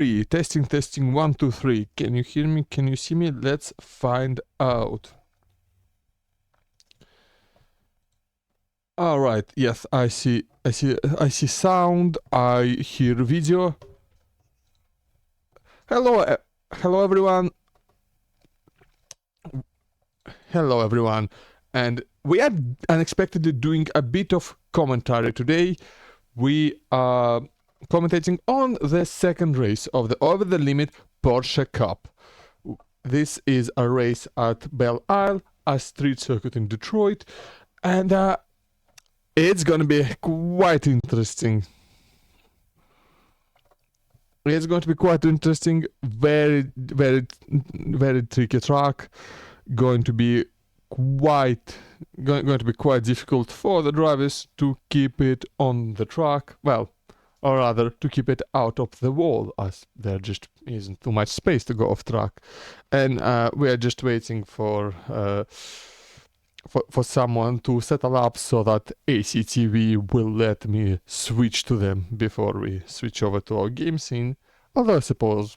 3. Testing, testing, 1, 2, 3. Can you hear me? Can you see me? Let's find out. Alright, yes, I see sound, I hear video. Hello, hello everyone. Hello everyone. And we are unexpectedly doing a bit of commentary today. We are commentating on the second race of the Over the Limit Porsche Cup. This is a race at Belle, a street circuit in Detroit, and it's gonna be quite interesting. It's going to be quite interesting. Very, very, very tricky track. Going to be quite difficult for the drivers to keep it on the track. Well, or rather to keep it out of the wall, as there just isn't too much space to go off track. And we are just waiting for someone to settle up so that ACTV will let me switch to them before we switch over to our game scene. Although I suppose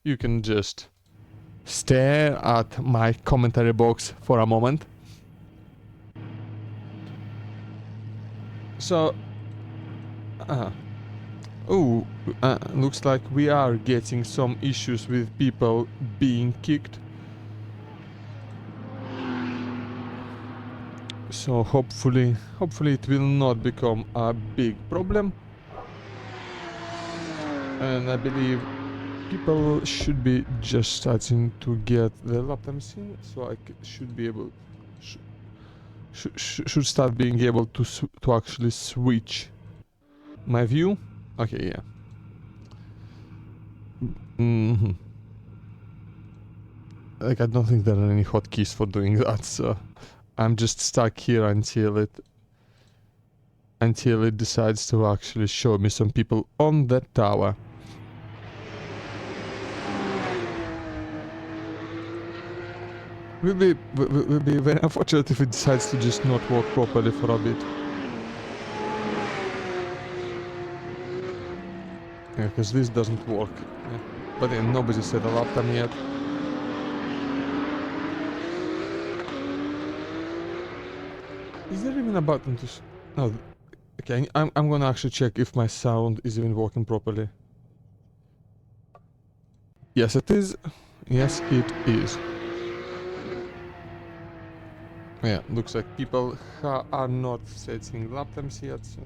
you can just stare at my commentary box for a moment. So, looks like we are getting some issues with people being kicked. So hopefully it will not become a big problem. And I believe people should be just starting to get the lap times in, so I should be able, should start being able to actually switch my view. Okay, yeah. Like, I don't think there are any hotkeys for doing that, so I'm just stuck here until it decides to actually show me some people on that tower. Will be very unfortunate if it decides to just not work properly for a bit. Yeah, because this doesn't work. Yeah. But then nobody set a lap time yet. Is there even a button to... No. Okay, I'm gonna actually check if my sound is even working properly. Yes, it is. Yes, it is. Yeah, looks like people are not setting lap times yet, so...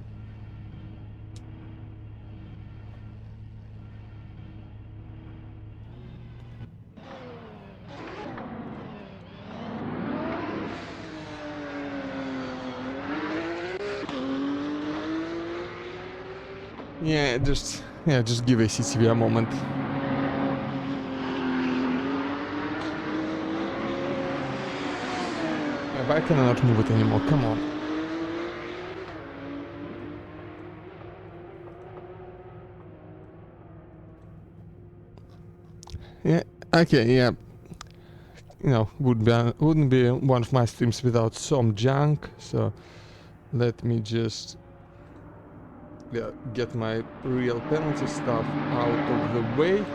Yeah, just give ACTV a moment. Yeah, but I cannot move it anymore, come on. Yeah, okay, yeah. You know, wouldn't be one of my streams without some junk, so let me just get my real penalty stuff out of the way.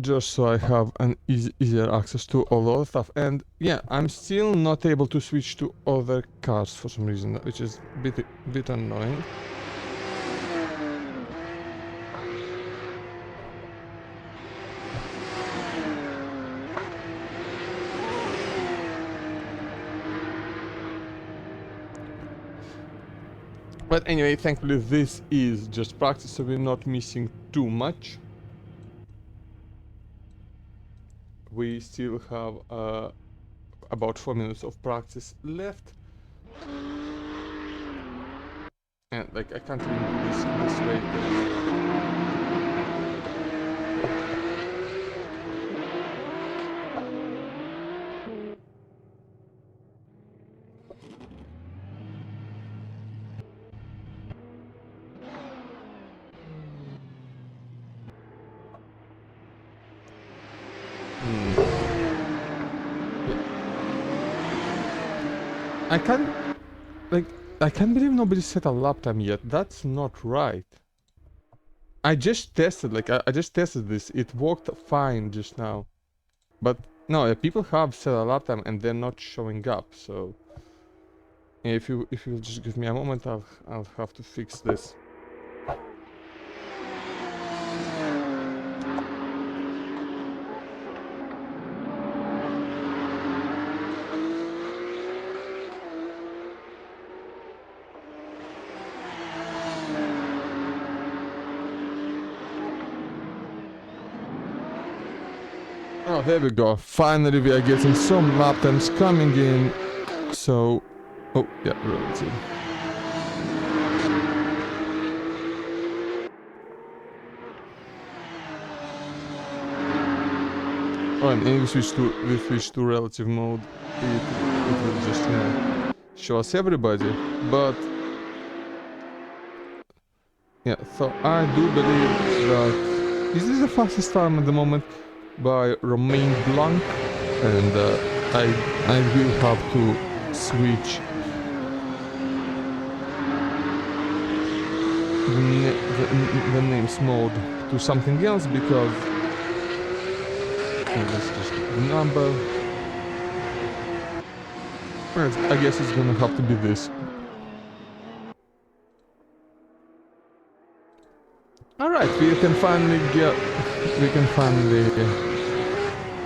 Just so I have an easier access to all other stuff. And yeah, I'm still not able to switch to other cars for some reason, which is a bit annoying. But anyway, thankfully this is just practice, so we're not missing too much. We still have about 4 minutes of practice left. And like, I can't even do this way. I can't, like, I can't believe nobody set a lap time yet. That's not right. I just tested, like, I just tested this. It worked fine just now. But, no, people have set a lap time and they're not showing up, so... If you just give me a moment, I'll have to fix this. Oh, there we go. Finally, we are getting some lap times coming in. So, oh yeah, relative. Oh, and if we switch to relative mode, it will just, you know, show us everybody. But yeah, so I do believe that this is the fastest time at the moment by Romain Blanc, and I will have to switch the names mode to something else because let's just get the number. I guess it's gonna have to be this. Alright, we can finally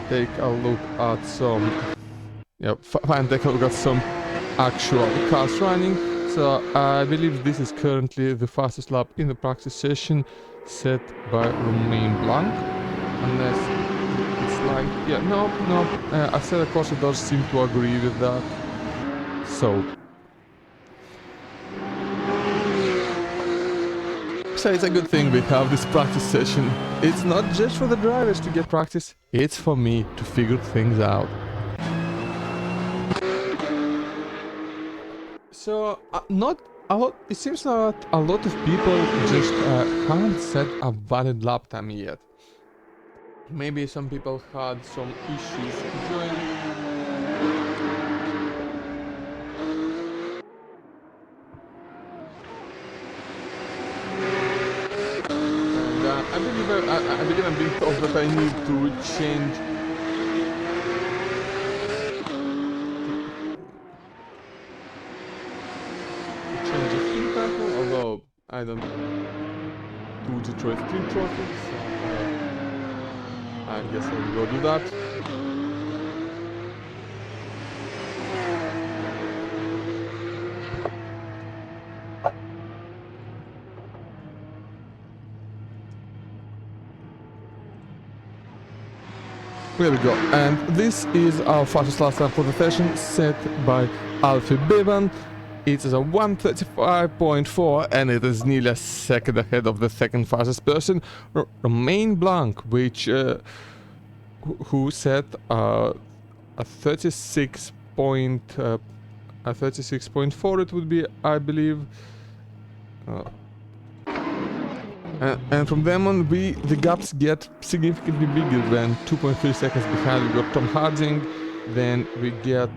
take a look at some, take a look at some actual cars running. So I believe this is currently the fastest lap in the practice session set by Romain Blanc, unless it's like, yeah, no, I said of course it does seem to agree with that. So it's a good thing we have this practice session. It's not just for the drivers to get practice, it's for me to figure things out. So, not a lot, it seems that a lot of people just haven't set a valid lap time yet. Maybe some people had some issues joining. I believe I'm being told that I need to change the team title, although I don't do Detroit team trophies, so I guess I'll go do that. There we go, and this is our fastest lap time for the session, set by Alfie Bevan. It is a 1:35.4, and it is nearly a second ahead of the second fastest person, Romain Blanc, which who set a 36.4 it would be, I believe. And from then on, the gaps get significantly bigger than 2.3 seconds behind. We got Tom Harding, then we get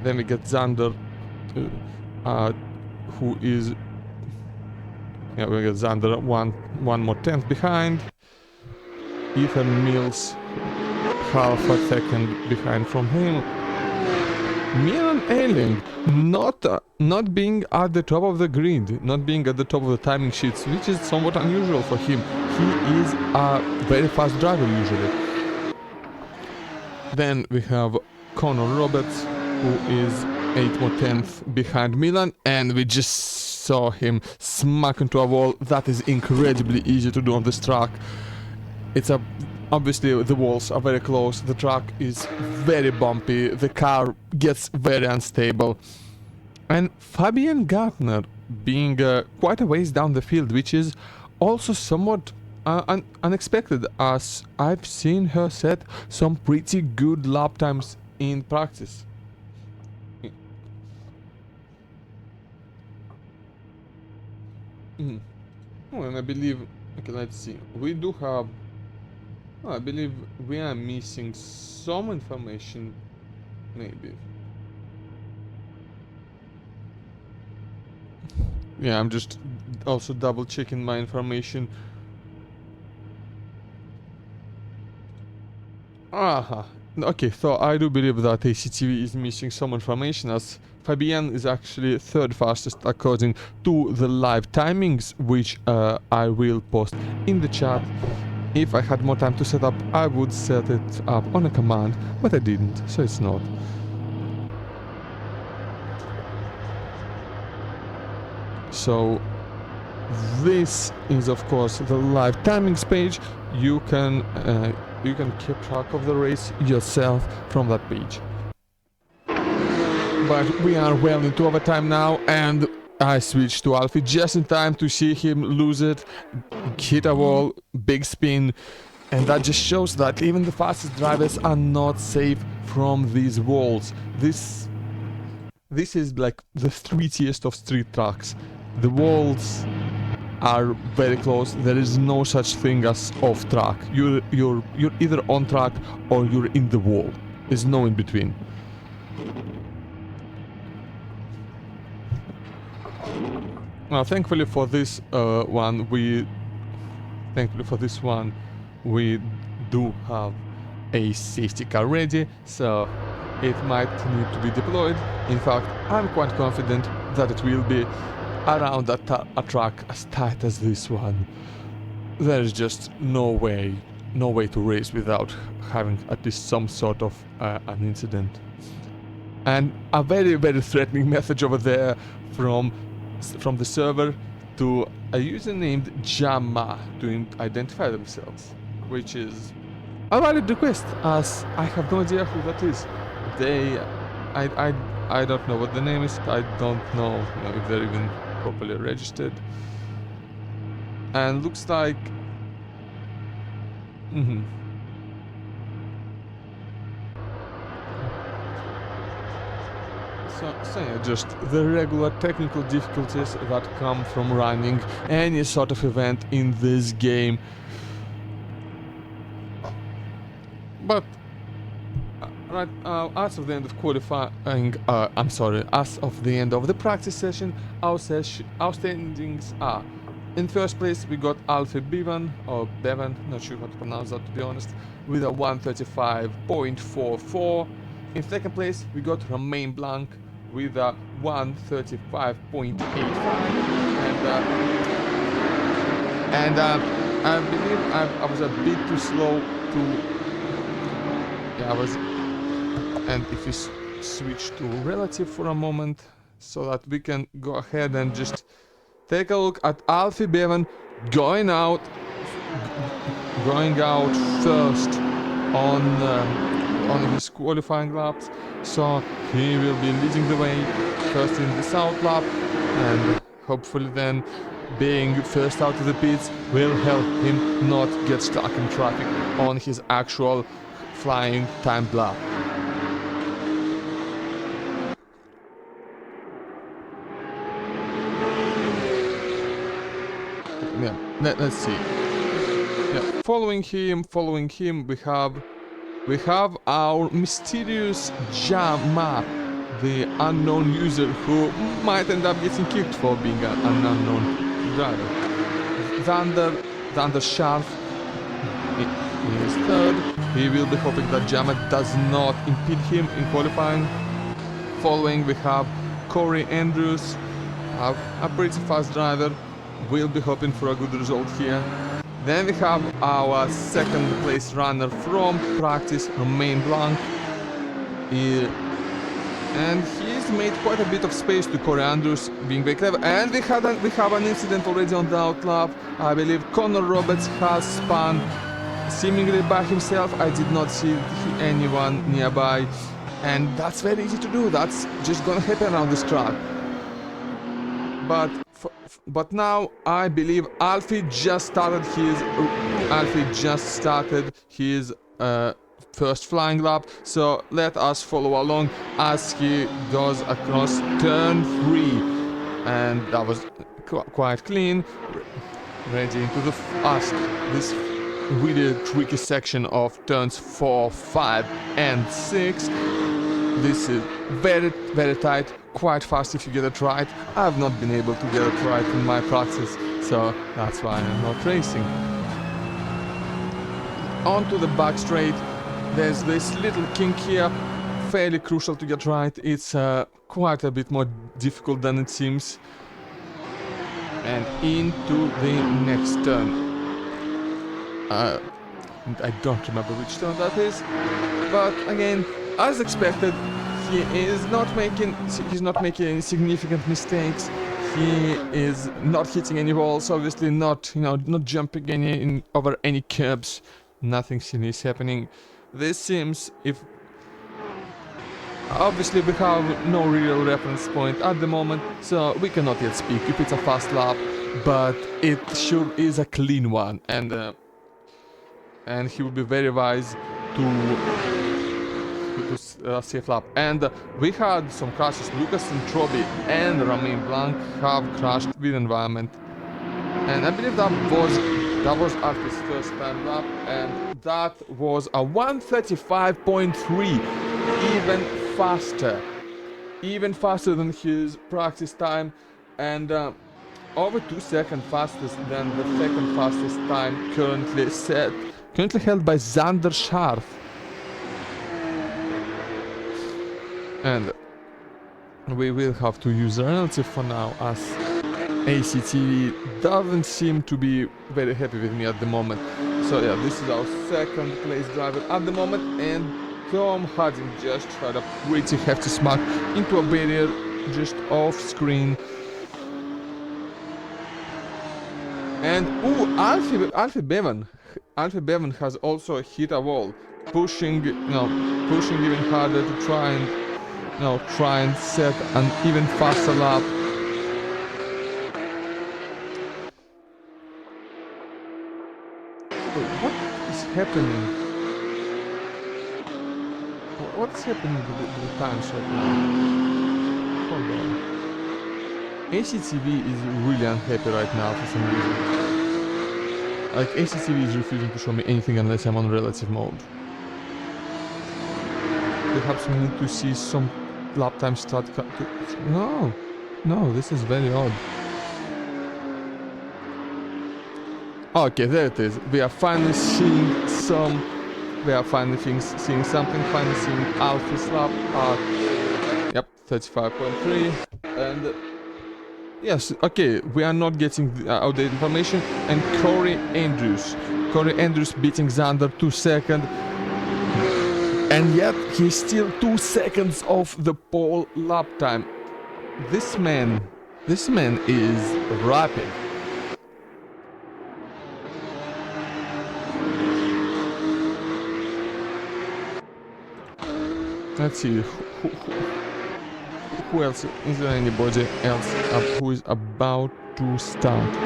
Xander, who is, yeah, we get Xander one more tenth behind. Ethan Mills, half a second behind from him. Milan Eiling not being at the top of the grid, not being at the top of the timing sheets, which is somewhat unusual for him. He is a very fast driver usually. Then we have Connor Roberts, who is 8 more tenths behind Milan, and we just saw him smack into a wall. That is incredibly easy to do on this track. Obviously, the walls are very close, the track is very bumpy, the car gets very unstable. And Fabian Gartner being quite a ways down the field, which is also somewhat unexpected, as I've seen her set some pretty good lap times in practice. Oh, and I believe, okay, let's see, we do have, I believe we are missing some information, maybe. Yeah, I'm just also double checking my information. Aha. Okay, so I do believe that ACTV is missing some information, as Fabian is actually third fastest according to the live timings, which I will post in the chat. If I had more time to set up, I would set it up on a command, but I didn't, so it's not. So this is of course the live timings page. You can keep track of the race yourself from that page. But we are well into overtime now, and I switched to Alfie just in time to see him lose it, hit a wall, big spin, and that just shows that even the fastest drivers are not safe from these walls. This is like the streetiest of street tracks. The walls are very close. There is no such thing as off track. You're either on track or you're in the wall. There's no in between. Now, thankfully for this one, we do have a safety car ready, so it might need to be deployed. In fact, I'm quite confident that it will be around a track as tight as this one. There is just no way to race without having at least some sort of an incident. And a very, very threatening message over there from the server to a user named Jamma to identify themselves, which is a valid request, as I have no idea who that is. I don't know what the name is. I don't know, if they're even properly registered. And looks like So yeah, just the regular technical difficulties that come from running any sort of event in this game. But right, as of the end of qualifying, as of the end of the practice session, our standings are: in first place we got Alfie Bevan, or Bevan, not sure how to pronounce that to be honest, with a 135.44. In second place we got Romain Blanc with a 135.85, and I believe I was a bit too slow to. Yeah, I was. And if we switch to relative for a moment, so that we can go ahead and just take a look at Alfie Bevan going out first on his qualifying laps. So he will be leading the way first in the south lap, and hopefully then being first out of the pits will help him not get stuck in traffic on his actual flying timed lap. Yeah, let's see. Yeah, following him, we have our mysterious Jamma, the unknown user who might end up getting kicked for being an unknown driver. Thunder Sharp is third. He will be hoping that Jamma does not impede him in qualifying. Following, we have Corey Andrews, a pretty fast driver. We'll be hoping for a good result here. Then we have our second place runner from practice, Romain Blanc. And he's made quite a bit of space to Corey Andrews, being very clever. And we have an incident already on the outlap. I believe Connor Roberts has spun seemingly by himself. I did not see anyone nearby. And that's very easy to do. That's just gonna happen around this track. But now I believe Alfie just started his first flying lap, so let us follow along as he goes across turn 3, and that was quite clean, ready into this really tricky section of turns 4, 5 and 6. This is very very tight, quite fast if you get it right. I've not been able to get it right in my practice, so that's why I'm not racing. Onto the back straight, there's this little kink here, fairly crucial to get right. It's quite a bit more difficult than it seems. And into the next turn. I don't remember which turn that is, but again, as expected, he's not making any significant mistakes. He is not hitting any walls, obviously not, not jumping over any curbs. Nothing silly is happening. This seems, if obviously we have no real reference point at the moment, so we cannot yet speak if it's a fast lap, but it sure is a clean one, and he will be very wise to safe lap. And we had some crashes. Lucas and Troby and Romain Blanc have crashed with environment, and I believe that was Arthur's first time lap, and that was a 1:35.3, even faster than his practice time, and over 2 seconds faster than the second fastest time currently held by Xander Scharf. And we will have to use the relative for now, as ACTV doesn't seem to be very happy with me at the moment. So yeah, this is our second place driver at the moment, and Tom Harding just had a pretty hefty smack into a barrier just off screen. And Alfie Bevan has also hit a wall, pushing even harder to try and set an even faster lap. What is happening? What's happening with the times right now? Hold on. ACTV is really unhappy right now for some reason. Like, ACTV is refusing to show me anything unless I'm on relative mode. Perhaps we need to see some lap time start. No, this is very odd. Okay, there it is. We are finally seeing something. Finally seeing Alfie's lap at, yep, 35.3. And yes, okay, we are not getting outdated information. And Corey Andrews beating Xander 2 seconds. And yet he's still 2 seconds off the pole lap time. This man is rapid. Let's see, who else? Is there anybody else who is about to start?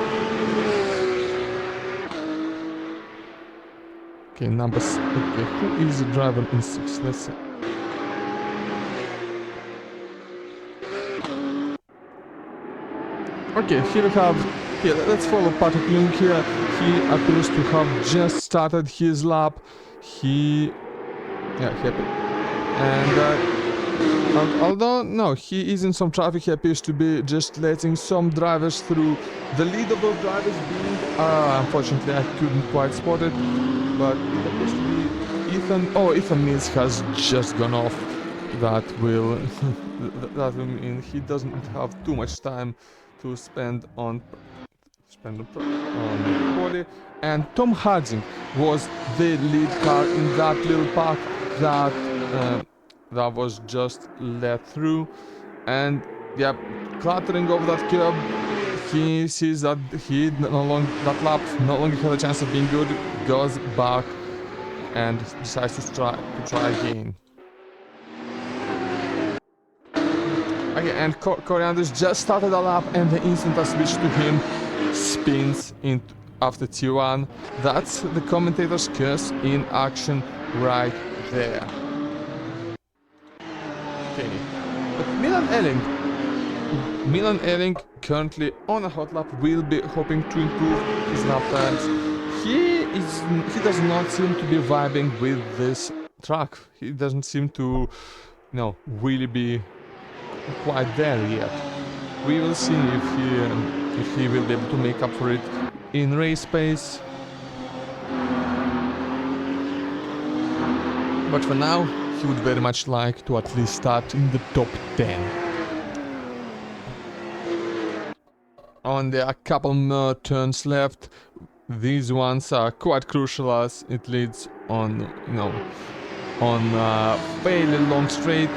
Okay, okay, who is the driver in 6? Let's see. Okay, let's follow Patrick Lung here. He appears to have just started his lap. Happy. And although no, he is in some traffic, he appears to be just letting some drivers through. The lead of those drivers being, unfortunately I couldn't quite spot it, but it appears to be Ethan. Oh, Ethan Mills has just gone off. That will mean he doesn't have too much time to spend on body. And Tom Harding was the lead car in that little pack that was just let through, and yeah, clattering over that curb, he sees that that lap no longer had a chance of being good, goes back and decides to try again. Okay, and Corey Andrews just started a lap, and the instant I switched to him, spins in after T1. That's the commentator's curse in action right there. Okay, but Milan Elling currently on a hot lap will be hoping to improve his lap times. He does not seem to be vibing with this track. He doesn't seem to, really be quite there yet. We will see if he will be able to make up for it in race pace. But for now, he would very much like to at least start in the top 10. Only a couple more turns left. These ones are quite crucial as it leads on, on a fairly long straight.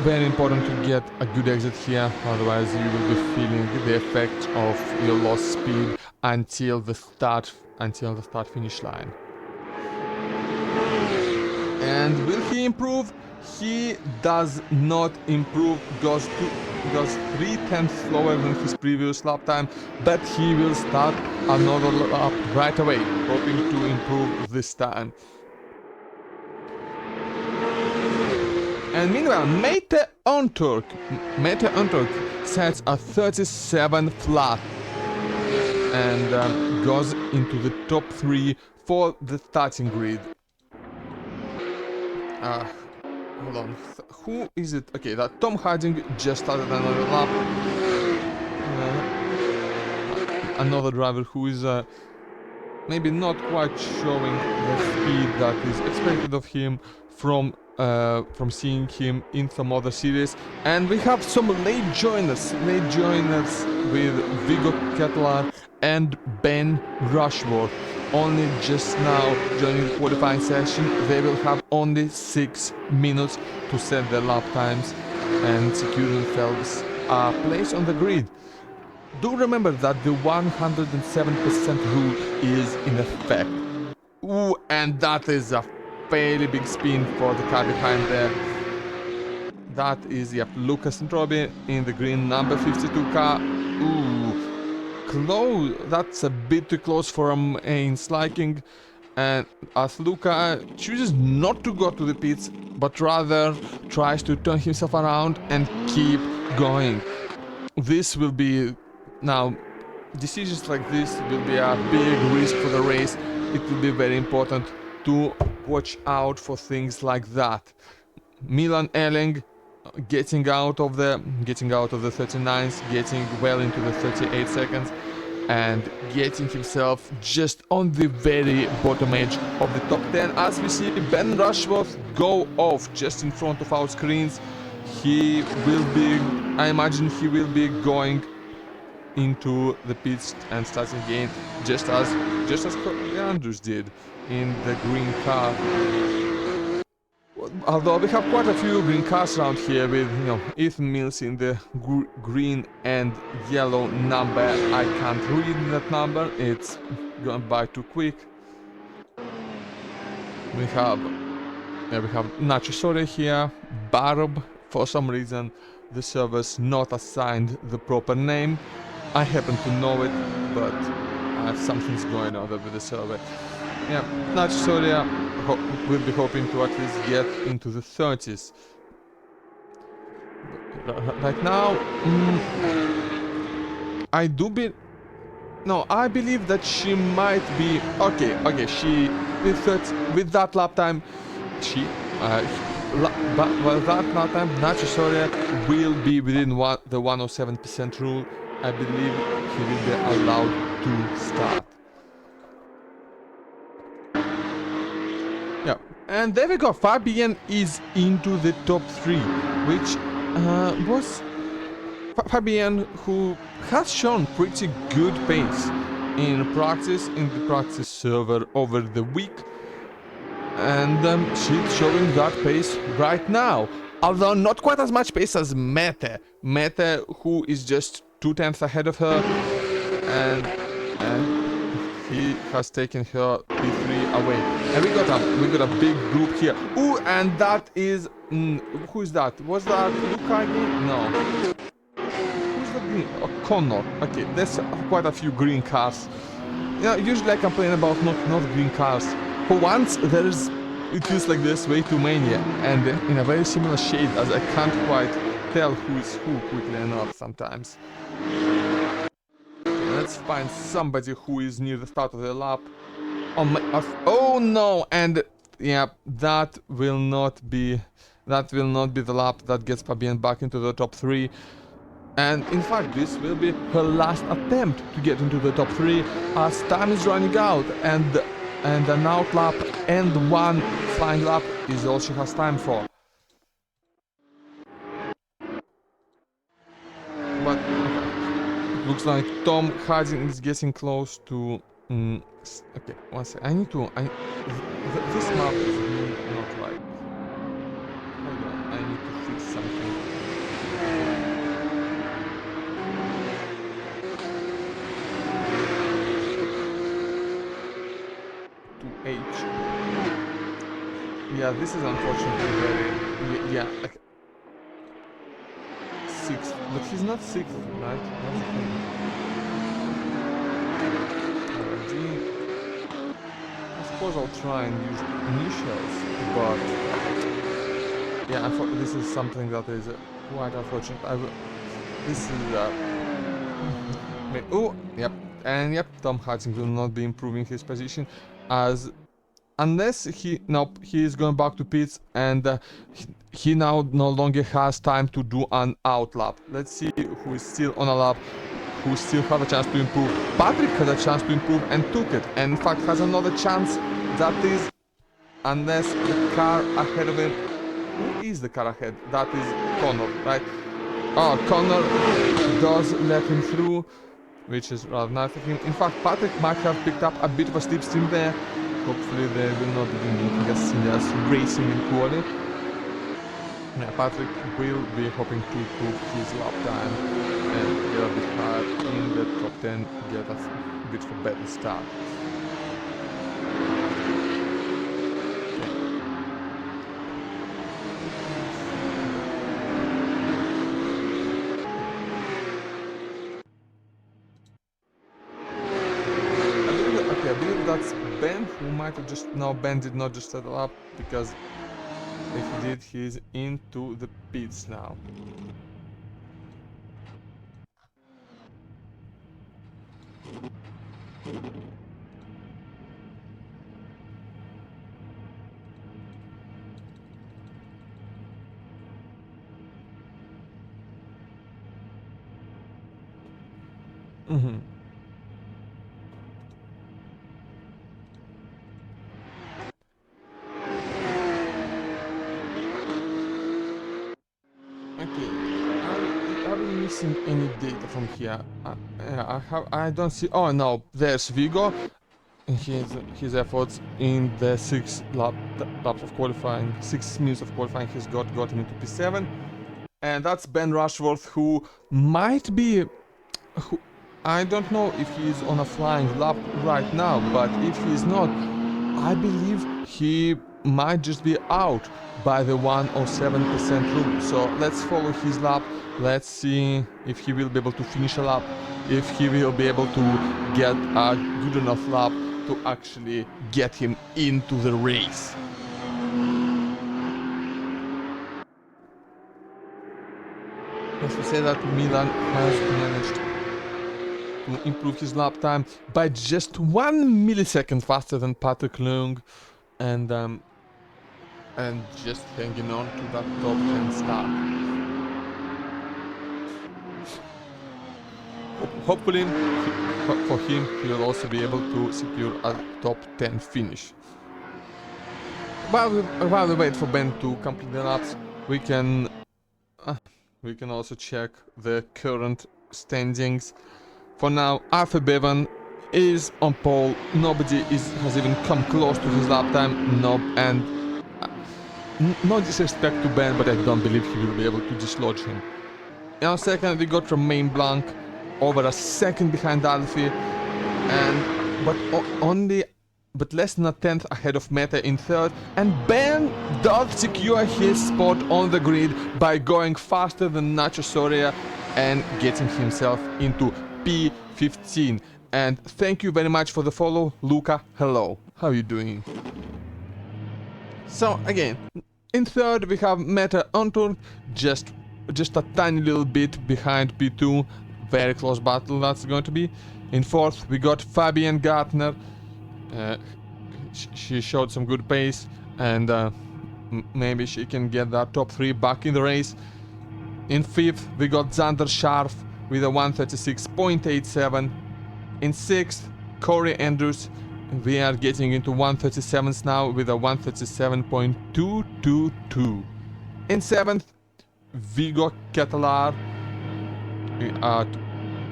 Very important to get a good exit here, otherwise you will be feeling the effect of your lost speed until the start finish line. And will he improve? He does not improve, goes 3/10 slower than his previous lap time, but he will start another lap right away, hoping to improve this time. And meanwhile, Mete Onturk sets a 37 flat and goes into the top 3 for the starting grid. Hold on. Who is it? Okay, that Tom Harding just started another lap. Another driver who is maybe not quite showing the speed that is expected of him from seeing him in some other series. And we have some late joiners with Viggo Kettler and Ben Rushworth. Only just now joining the qualifying session. They will have only 6 minutes to set their lap times and secure themselves a place on the grid. Do remember that the 107% rule is in effect. Ooh, and that is a fairly big spin for the car behind there. That is, yep, Lucas Ntrobi in the green number 52 car. Ooh. Close, that's a bit too close for Main's liking, and as Luca chooses not to go to the pits, but rather tries to turn himself around and keep going. This will be, now, decisions like this will be a big risk for the race. It will be very important to watch out for things like that. Milan Elling getting out of the 39s, getting well into the 38 seconds, and getting himself just on the very bottom edge of the top 10. As we see Ben Rushworth go off just in front of our screens, he will be, I imagine he will be going into the pits and starting again, just as Andrews did in the green car. Although we have quite a few green cars around here with, Ethan Mills in the green and yellow number. I can't read that number, it's gone by too quick. We have Nacho Soria here, Barb. For some reason the server's not assigned the proper name. I happen to know it, but something's going on with the server. Yeah, Nacho Soria will be hoping to at least get into the 30s. Right now, I believe that she might be okay. She with that lap time, Nacho Soria will be within the 107% rule. I believe he will be allowed to start. Yeah, and there we go. Fabian is into the top 3, which was Fabian, who has shown pretty good pace in the practice server over the week, and she's showing that pace right now. Although not quite as much pace as Mete, who is just 2/10 ahead of her, and he has taken her P3 away. And we got a big group here. Ooh, and that is who is that? Was that Luca again? No. Who's the green? Oh, Connor. Okay, there's quite a few green cars. Usually I complain about not green cars. For once, it feels like there's way too many, and in a very similar shade, as I can't quite tell who is who quickly enough sometimes. Let's find somebody who is near the start of the lap. Oh no, and yeah, that will not be That will not be the lap that gets Fabienne back into the top 3. And in fact, this will be her last attempt to get into the top 3 as time is running out, and an out lap and one flying lap is all she has time for. But it looks like Tom Harding is getting close to... okay, one second. I need to... this map is really not right. Hold on, I need to fix something. To H. Yeah, this is unfortunately very... yeah, like... 6th, but he's not 6th, right? That's the thing. I suppose I'll try and use initials, but yeah, this is something that is quite unfortunate. This is oh, yep, and yep, Tom Harding will not be improving his position as unless he is going back to pits, and he now no longer has time to do an out lap. Let's see who is still on a lap, who still has a chance to improve. Patrick had a chance to improve and took it, and in fact has another chance. That is, unless the car ahead of him. Who is the car ahead? That is Connor, right? Oh, Connor does let him through, which is rather nice of him. In fact, Patrick might have picked up a bit of a slipstream there. Hopefully they will not be making us see us racing in quality. Yeah, Patrick will be hoping to improve his lap time and get a bit higher in the top 10, get a bit of a better start. I believe that's Ben, who might have just... No, Ben did not just settle up, because if he did, he's into the pits now. Missing any data from here. I don't see. Oh no, there's Vigo. His efforts in the 6 laps of qualifying, 6 minutes of qualifying, he's got him into P7, and that's Ben Rushworth, who might be. I don't know if he's on a flying lap right now, but if he's not, I believe he might just be out by the 107% rule. So let's follow his lap. Let's see if he will be able to finish a lap, if he will be able to get a good enough lap to actually get him into the race. As we say that Milan has managed to improve his lap time by just 1 millisecond faster than Patrick Leung, and just hanging on to that top 10 start. Hopefully, for him, he will also be able to secure a top 10 finish. While we wait for Ben to complete the laps, we can also check the current standings. For now, Arthur Bevan is on pole. Nobody has even come close to his lap time. No disrespect to Ben, but I don't believe he will be able to dislodge him. In second, we got Romain Blanc, over a second behind Alfie, but less than a tenth ahead of Meta in third, and Ben does secure his spot on the grid by going faster than Nacho Soria and getting himself into P15. And thank you very much for the follow, Luca. Hello, how are you doing? So again, in third we have Meta Anton, just a tiny little bit behind P2. Very close battle that's going to be. In fourth we got Fabienne Gartner. She showed some good pace, and Maybe she can get that top 3 back in the race. In 5th, we got Xander Scharf with a 136.87. In 6th, Corey Andrews. We are getting into 137s now with a 137.222. In 7th, Vigo Ketelar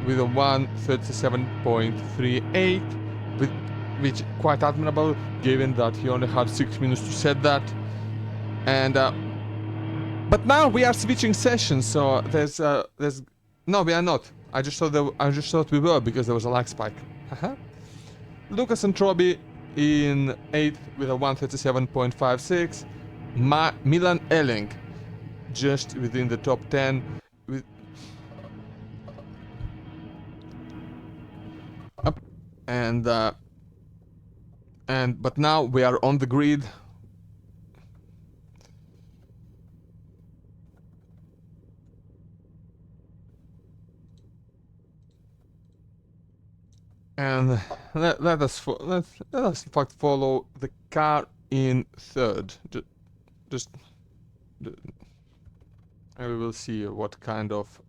with a 137.38, which quite admirable given that he only had 6 minutes to set that. And but now we are switching sessions, so there's no, we are not. I just thought we were because there was a lag spike. Lucas and Troby in 8th with a 137.56. Milan Elling just within the top 10 with up and but now we are on the grid. And let us in fact follow the car in 3rd. Just and we will see what kind of.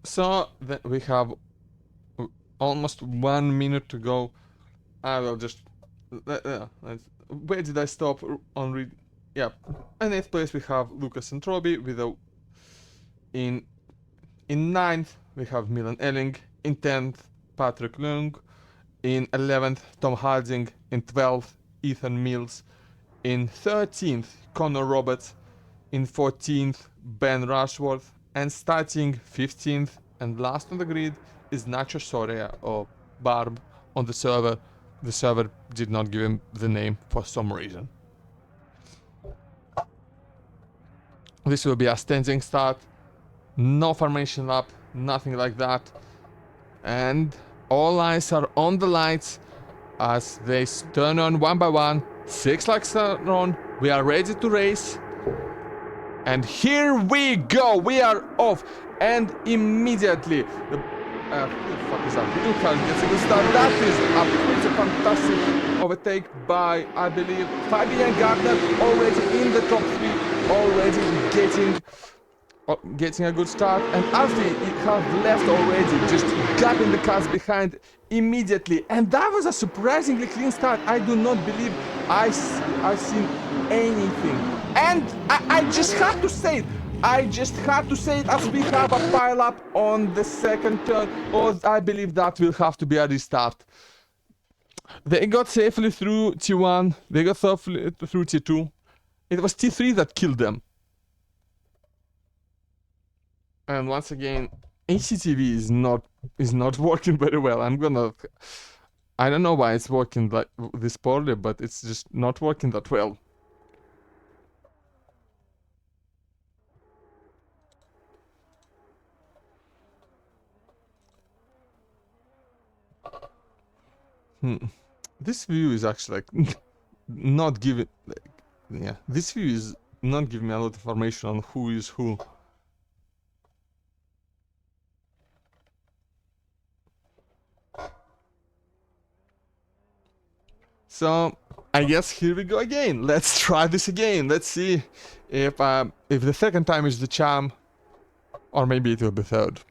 So we have almost 1 minute to go. I will just. Where did I stop on read? Yeah, in 8th place we have Lucas and Troby with a. In 9th we have Milan Elling. In 10th Patrick Lung. In 11th Tom Harding. In 12th Ethan Mills. In 13th Connor Roberts. In 14th Ben Rushworth. And starting 15th and last on the grid is Nacho Soria or Barb on the server. The server did not give him the name for some reason. This will be a standing start. No formation lap, nothing like that. And all eyes are on the lights as they turn on one by one. 6 lights are on. We are ready to race. And here we go. We are off. And immediately the fuck is that? Blue car gets a good start. That is a pretty fantastic overtake by, I believe, Fabian Gardner, already in the top 3, already getting a good start. And Alfie has left already, just gapping the cars behind immediately. And that was a surprisingly clean start. I do not believe I've seen anything. And I just have to say it. As we have a pile up on the second turn, or I believe that will have to be a restart. They got safely through T1, they got safely through T2. It was T3 that killed them. And once again, HCTV is not working very well. I don't know why it's working like this poorly, but it's just not working that well. This view is actually like not giving, like, yeah, this view is not giving me a lot of information on who is who. So I guess here we go again. Let's try this again. Let's see if the second time is the charm, or maybe it will be third.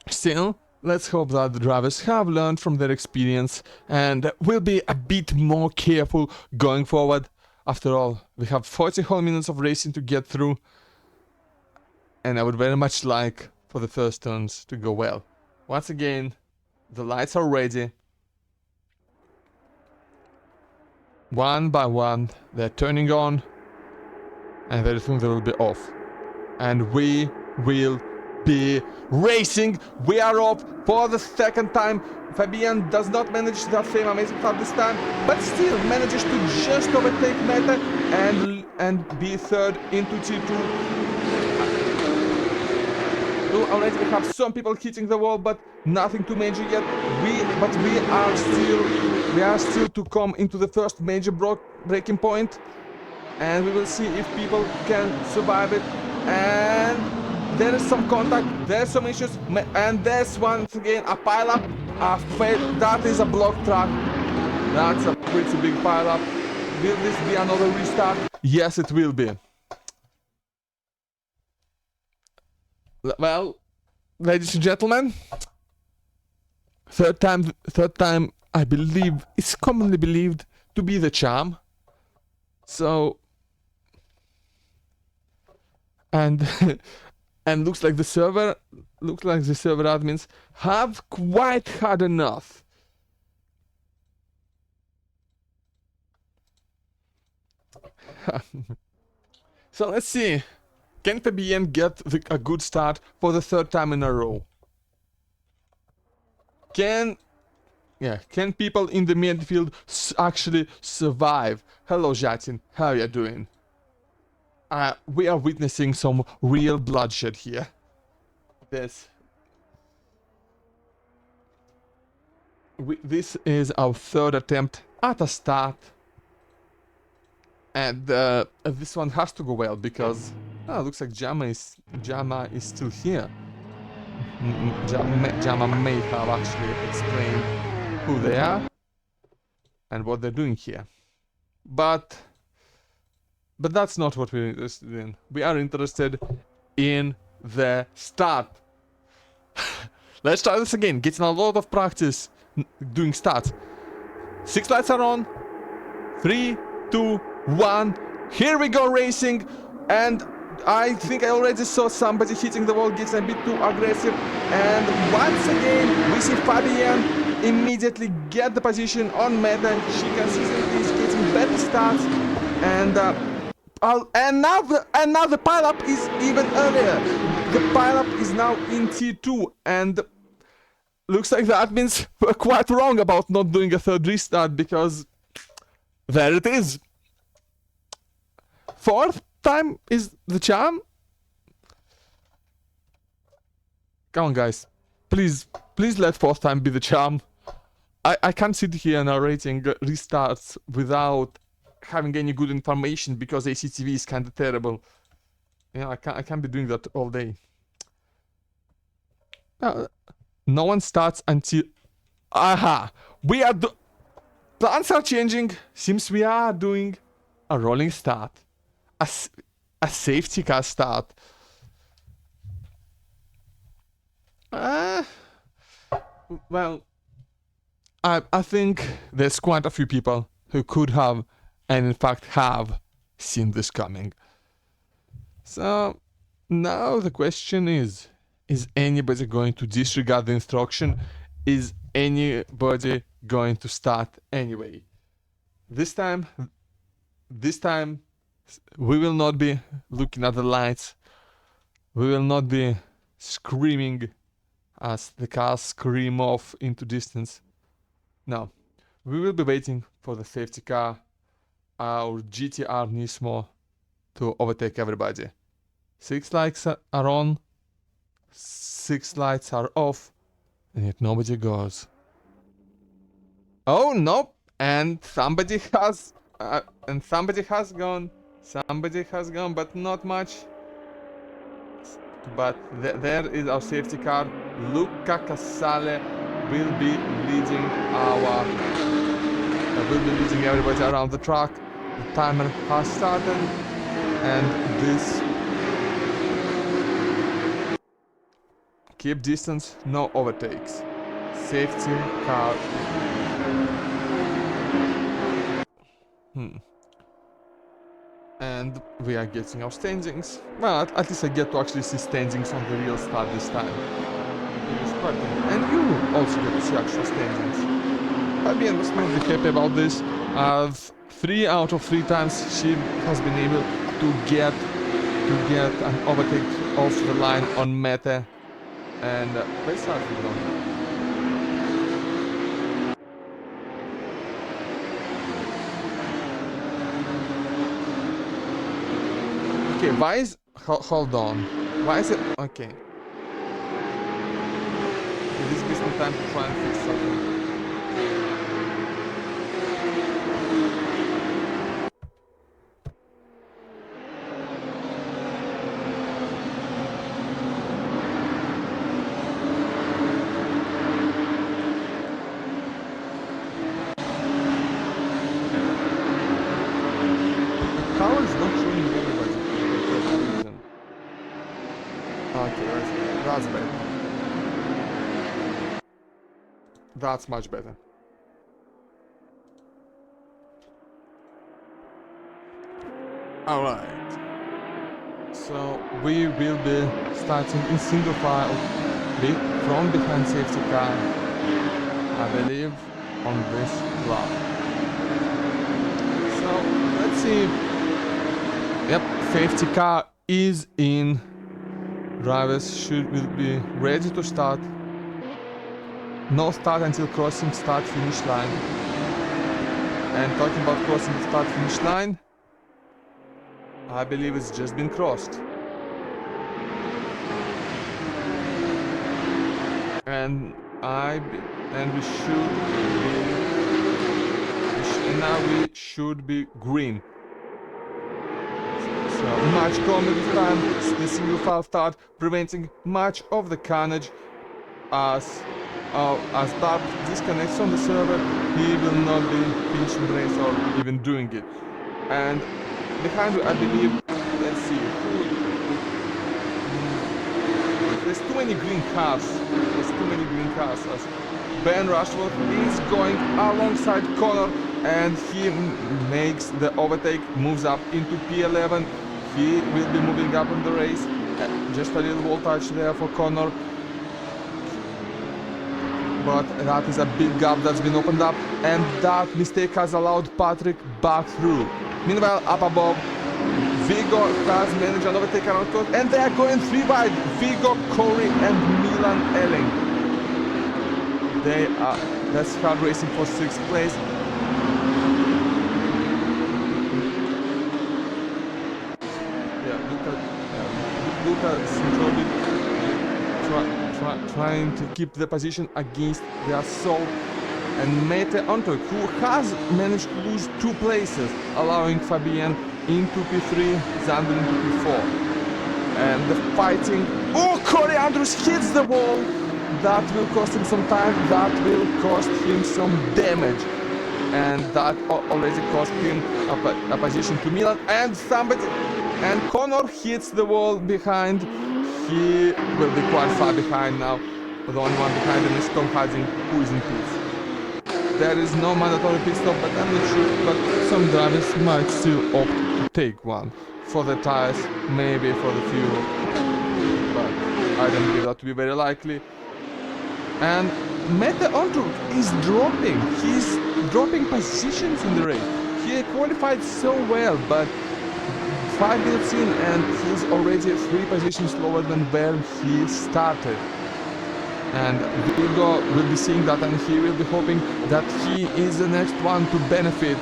Still, let's hope that the drivers have learned from their experience and will be a bit more careful going forward. After all, we have 40 whole minutes of racing to get through, and I would very much like for the first turns to go well. Once again, the lights are ready. One by one, they're turning on, and very soon they will be off. And we will be racing. We are off for the second time. Fabian does not manage that same amazing start this time, but still manages to just overtake Meta and be third into T2. Already we have some people hitting the wall, but nothing too major yet. We are still to come into the first major breaking point, and we will see if people can survive it. And there is some contact, there's some issues, and there's once again a pile up, a fail. That is a block track. That's a pretty big pile-up. Will this be another restart? Yes, it will be. Well, ladies and gentlemen, third time, I believe, is commonly believed to be the charm. So, and and looks like the server admins have quite had enough. So let's see. Can Fabian get a good start for the third time in a row? Can people in the midfield actually survive? Hello, Jatin. How are you doing? We are witnessing some real bloodshed here. This is our third attempt at a start. And this one has to go well because looks like Jama is still here. Jama may have actually explained who they are and what they're doing here. But that's not what we're interested in. We are interested in the start. Let's try this again. Getting a lot of practice doing starts. 6 lights are on. 3, 2, 1. Here we go racing. And I think I already saw somebody hitting the wall, gets a bit too aggressive. And once again, we see Fabian immediately get the position on meta. She consistently is getting better starts. And now the pile-up is even earlier. The pile-up is now in T2. And looks like the admins were quite wrong about not doing a third restart because there it is. Fourth time is the charm. Come on, guys. Please let fourth time be the charm. I can't sit here narrating restarts without having any good information because ACTV is kind of terrible. Yeah, I can't be doing that all day. No one starts until... Aha! We are... Plans are changing. Seems we are doing a rolling start. A safety car start. Well, I think there's quite a few people who could have, and in fact have, seen this coming. So, now the question is anybody going to disregard the instruction? Is anybody going to start anyway? This time, we will not be looking at the lights. We will not be screaming as the cars scream off into distance. No, we will be waiting for the safety car, our GTR Nismo, to overtake everybody. 6 lights are on, 6 lights are off, and yet nobody goes. Oh no! And somebody has gone. Somebody has gone, but not much. But there is our safety car. Luca Casale will be leading everybody around the track. The timer has started, and this. Keep distance, no overtakes. Safety car. And we are getting our standings. Well, at least I get to actually see standings on the real start this time. And you also get to see actual standings. Fabian was not happy about this. 3 out of 3 times she has been able to get an overtake off the line on meta. And let's start with them. Okay, why is... Hold on. Why is it... Okay. This gives me time to try and fix something. Okay, that's better. That's much better. Alright. So we will be starting in single file from behind safety car, I believe, on this lap. So let's see. Yep, safety car is in. Drivers will be ready to start. No start until crossing start finish line. And talking about crossing the start finish line, I believe it's just been crossed. And we should be, now we should be green. So much calmer this time. The single file start preventing much of the carnage. As Dark disconnects from the server, he will not be finishing the race or even doing it. And behind, I believe, let's see, there's too many green cars. As Ben Rushworth is going alongside Connor, and he makes the overtake, moves up into P11. He will be moving up in the race. Just a little voltage there for Connor. But that is a big gap that's been opened up, and that mistake has allowed Patrick back through. Meanwhile, up above, Vigo has managed an overtake around close, and they are going 3 wide. Vigo, Corey, and Milan Elling. That's hard racing for 6th place. Luca trying to keep the position against the assault, and Mete Antok, who has managed to lose 2 places, allowing Fabian into P3, Xander into P4. And the fighting, oh, Corey Andrews hits the wall. That will cost him some time, that will cost him some damage, and that already cost him a position to Milan, and Connor hits the wall behind. He will be quite far behind now. The only one behind him is Tom Harding, who is in pits. There is no mandatory pit stop, but I'm not sure, but some drivers might still opt to take one. For the tires, maybe for the fuel, but I don't believe that to be very likely. And Mete Ontruk is dropping. He's dropping positions in the race. He qualified so well, but 5 minutes in and he's already 3 positions lower than where he started. And Vigo will be seeing that, and he will be hoping that he is the next one to benefit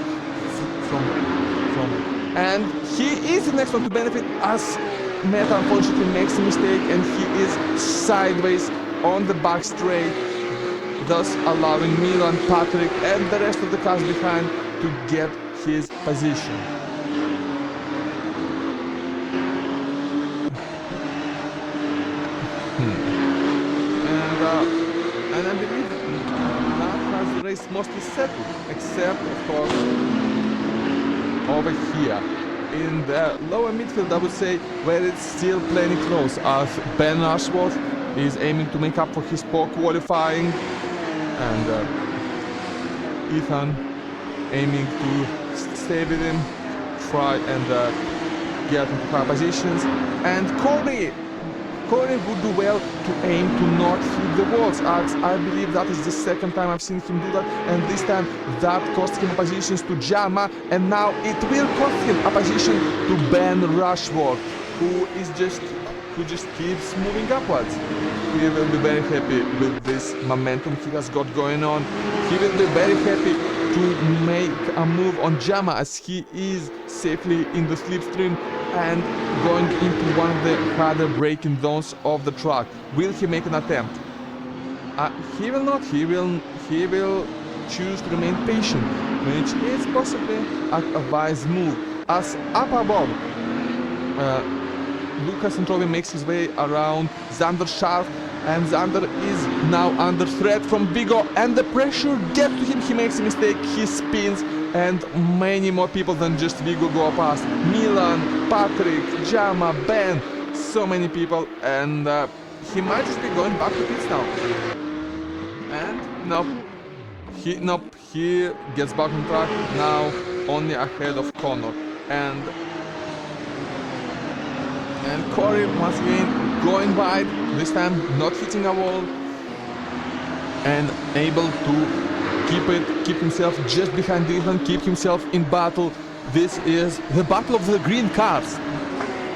from it. And he is the next one to benefit, as Meta unfortunately makes a mistake and he is sideways on the back straight, thus allowing Milan, Patrick and the rest of the cars behind to get his position. And I believe that has the race mostly settled, except of course over here in the lower midfield, I would say, where it's still plenty close, as Ben Ashworth is aiming to make up for his poor qualifying, and Ethan aiming to stay with him, try and get into high positions, and Corey would do well to aim to not hit the walls, as I believe that is the second time I've seen him do that, and this time that cost him positions to Jama, and now it will cost him a position to Ben Rushworth, who just keeps moving upwards. He will be very happy with this momentum he has got going on. He will be very happy to make a move on Jama, as he is safely in the slipstream and going into one of the harder braking zones of the track. Will he make an attempt? He will not. He will choose to remain patient, which is possibly a wise move. As up above, Lucas Antrovi makes his way around Xander Sharp, and Xander is now under threat from Vigo, and the pressure gets to him. He makes a mistake, he spins, and many more people than just Vigo go past. Milan, Patrick, Jama, Ben, so many people, and he might just be going back to pits now. And nope, he gets back on track now, only ahead of Connor. And Corey once again going wide, this time not hitting a wall, and able to keep himself just behind Ethan, keep himself in battle. This is the battle of the green cars.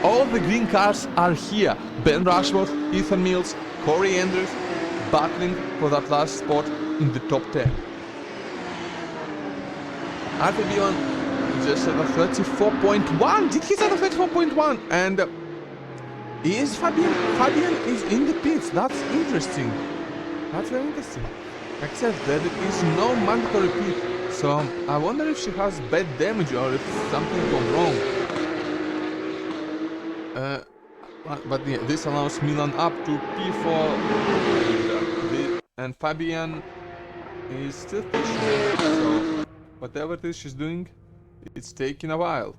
All the green cars are here. Ben Rushworth, Ethan Mills, Corey Andrews battling for that last spot in the top 10. Arthur Bjorn just at a 34.1. Did he set a 34.1? And is Fabian is in the pits. That's interesting. That's very interesting. Except that there is no mandatory pit. So I wonder if she has bad damage or if something gone wrong. But yeah, this allows Milan up to P4, and Fabian is still pushing. So whatever it is she's doing, it's taking a while.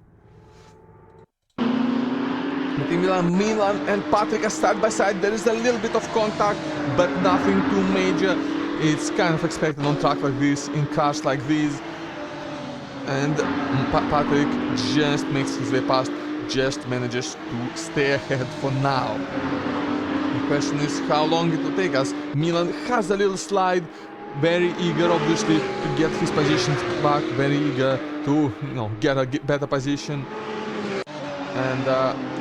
Milan and Patrick are side by side. There is a little bit of contact, but nothing too major. It's kind of expected on track like this, in cars like these. And Patrick just makes his way past, just manages to stay ahead for now. The question is how long it will take us. Milan has a little slide, very eager obviously to get his position back, very eager to get a better position. And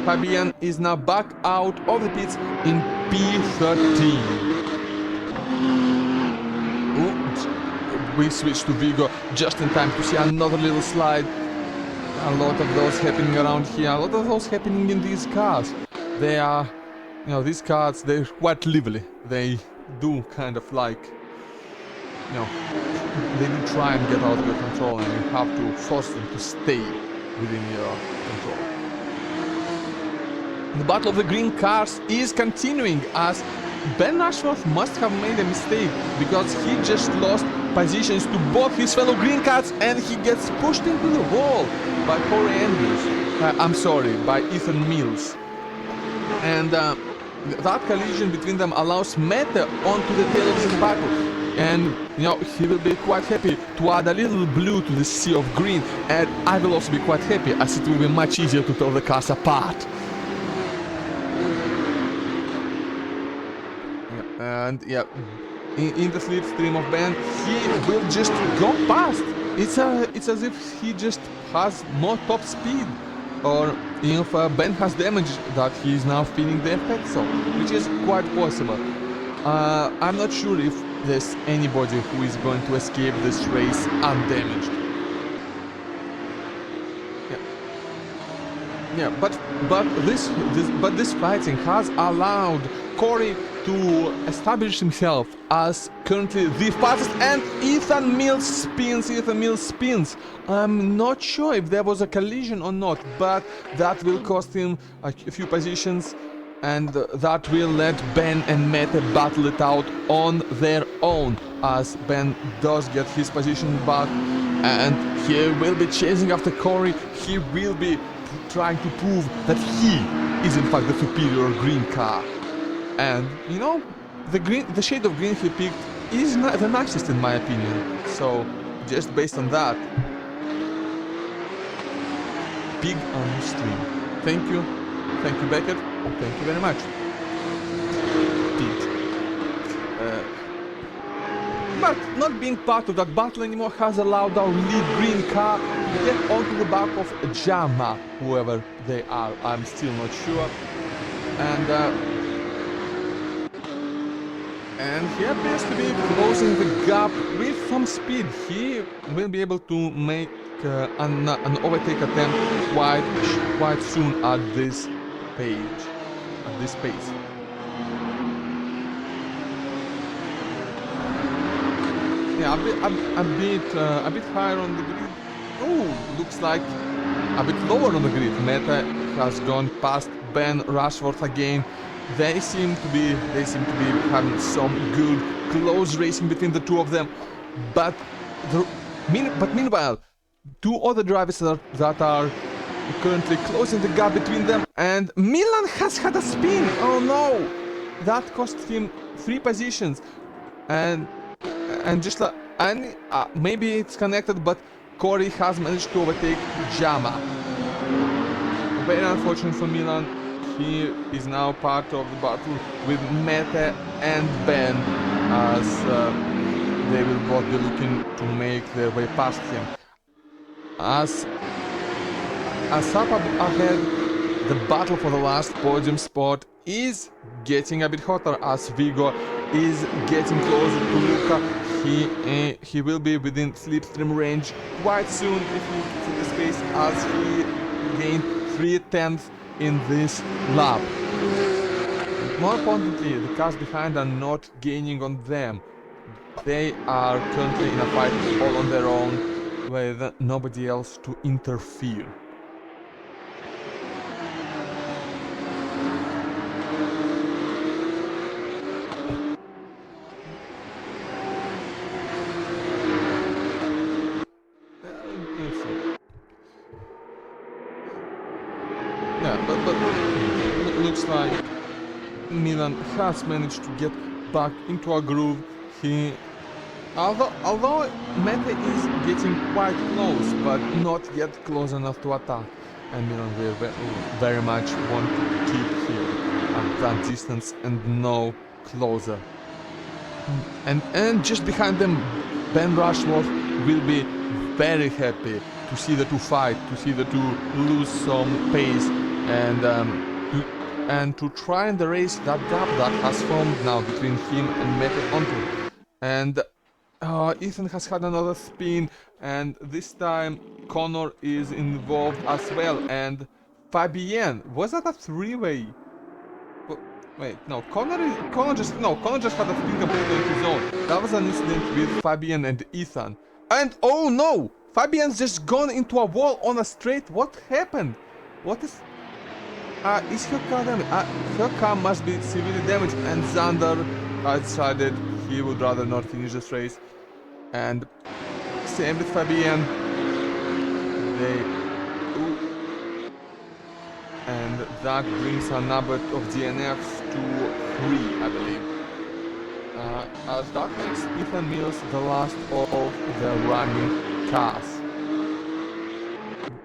Fabian is now back out of the pits in P13. We switch to Vigo just in time to see another little slide. A lot of those happening around here, a lot of those happening in these cars. They are, these cars, they're quite lively. They do kind of like, they do try and get out of your control, and you have to force them to stay within your control. The battle of the green cars is continuing as Ben Ashworth must have made a mistake because he just lost positions to both his fellow green cars and he gets pushed into the wall by Corey Andrews. By Ethan Mills. And that collision between them allows Mete onto the tail of this battle. And, he will be quite happy to add a little blue to the sea of green. And I will also be quite happy as it will be much easier to tell the cars apart. And in the slipstream of Ben, he will just go past. It's as if he just has more top speed, or if Ben has damage that he is now feeling the effects of, which is quite possible. I'm not sure if there's anybody who is going to escape this race undamaged. But this fighting has allowed Corey to establish himself as currently the fastest, and Ethan Mills spins. I'm not sure if there was a collision or not, but that will cost him a few positions, and that will let Ben and Mete battle it out on their own as Ben does get his position back, and he will be chasing after Corey. He will be trying to prove that he is in fact the superior green car. And the shade of green he picked is not the nicest in my opinion. So just based on that, big on the stream. Thank you Beckett. Thank you very much. Big. But not being part of that battle anymore has allowed our lead green car to get onto the back of Jama, whoever they are. I'm still not sure. And he appears to be closing the gap with some speed. He will be able to make an overtake attempt quite soon at this pace. Yeah, a bit higher on the grid. Oh, looks like a bit lower on the grid. Mete has gone past Ben Rushworth again. They seem to be having some good close racing between the two of them. But meanwhile, two other drivers that are currently closing the gap between them, and Milan has had a spin. Oh no, that cost him 3 positions, and just like maybe it's connected, but Corey has managed to overtake Jama. Very unfortunate for Milan. He is now part of the battle with Mete and Ben, as they will both be looking to make their way past him. As up ahead, the battle for the last podium spot is getting a bit hotter as Vigo is getting closer to Luca. He will be within slipstream range quite soon if he keeps in the space, as he gained 3/10 in this lap. More importantly, the cars behind are not gaining on them. They are currently in a fight all on their own with nobody else to interfere. Yeah, but it looks like Milan has managed to get back into a groove. Although Mete is getting quite close, but not yet close enough to attack, and Milan will very much want to keep him at that distance and no closer. And just behind them, Ben Rushworth will be very happy to see the two fight, to see the two lose some pace, and to try and erase that gap that has formed now between him and Mete Onto. And Ethan has had another spin, and this time Connor is involved as well, and Fabienne, was that a three-way? Wait, no, Connor just had a spin completely on his own. That was an incident with Fabienne and Ethan. And oh no! Fabienne's just gone into a wall on a straight. What happened? What is her car damaged? Her car must be severely damaged, and Xander decided he would rather not finish this race. And same with Fabienne. And that brings a number of DNFs to 3, I believe. As that makes Ethan Mills the last of the running cars.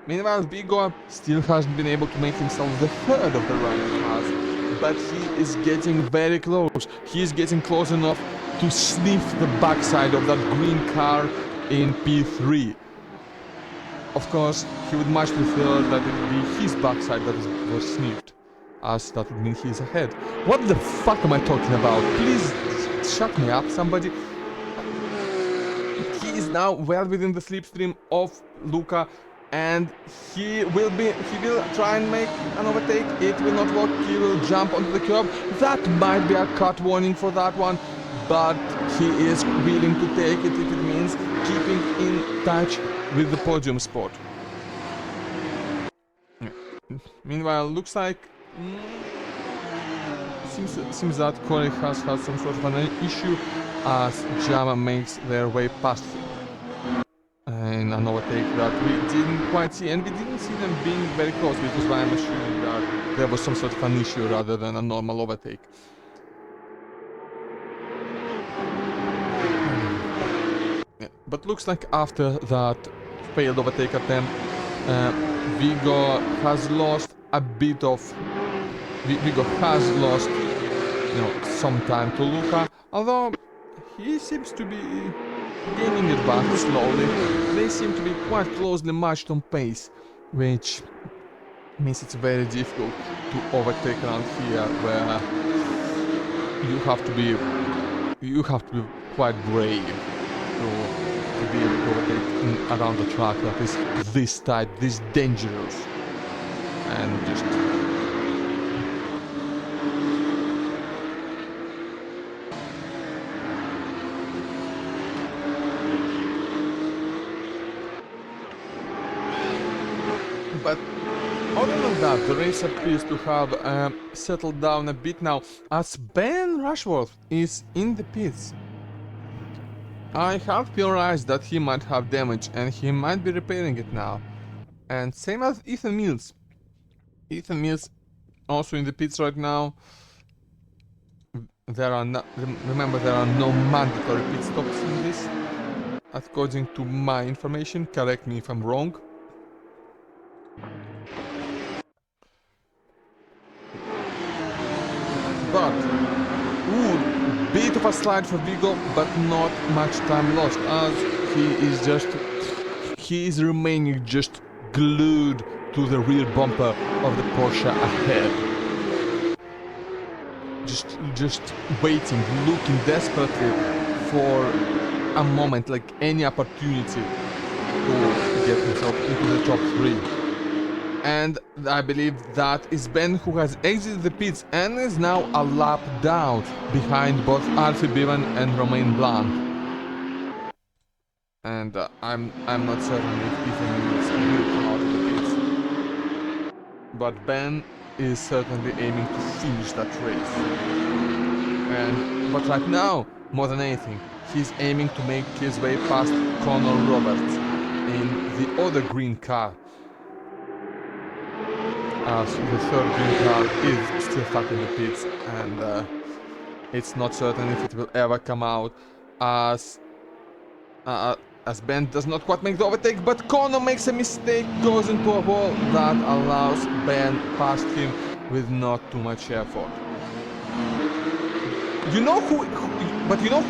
Meanwhile, Vigo still hasn't been able to make himself the third of the running cars, but he is getting very close. He is getting close enough to sniff the backside of that green car in P3. Of course, he would much prefer that it be his backside that was sniffed, as that would mean he is ahead. What the fuck am I talking about? Please shut me up, somebody. He is now well within the slipstream of Luca, and he will try and make an overtake. It will not work. He will jump onto the curb. That might be a cut warning for that one, but he is willing to take it if it means keeping in touch with the podium spot. Meanwhile, looks like seems that Corey has had some sort of an issue as Jama makes their way past him. And an overtake that we didn't quite see, and we didn't see them being very close, which is why I'm assuming that there was some sort of an issue rather than a normal overtake. Yeah, but looks like after that failed overtake attempt, Vigo has lost a bit of... Vigo has lost, some time to Luca, although he seems to be gaining it back slowly. They seem to be quite closely matched on pace, which means it's very difficult to overtake around here, where you have to be quite brave to be able to overtake around the track that is this tight, this dangerous, and just... But other than that, the race appears to have settled down a bit now, as Ben Rushworth is in the pits. I have theorized that he might have damage and he might be repairing it now. And same as Ethan Mills. Ethan Mills also in the pits right now. There are no, remember, there are no mandatory pit stops in this, according to my information. Correct me if I'm wrong. But, ooh, bit of a slide for Vigo, but not much time lost, as he is remaining just glued to the rear bumper of the Porsche ahead. Just waiting, looking desperately for a moment, like any opportunity to get himself into the top 3. And I believe that is Ben, who has exited the pits and is now a lap down behind both Alfie Bevan and Romain Blanc. And I'm not certain if Ethan Mills will come out of the pits, but Ben is certainly aiming to finish that race. But right now, more than anything, he's aiming to make his way past Conor Roberts in the other green car. As the third green car is still stuck in the pits, and it's not certain if it will ever come out, as Ben does not quite make the overtake, but Conor makes a mistake, goes into a wall that allows Ben past him with not too much effort. You know who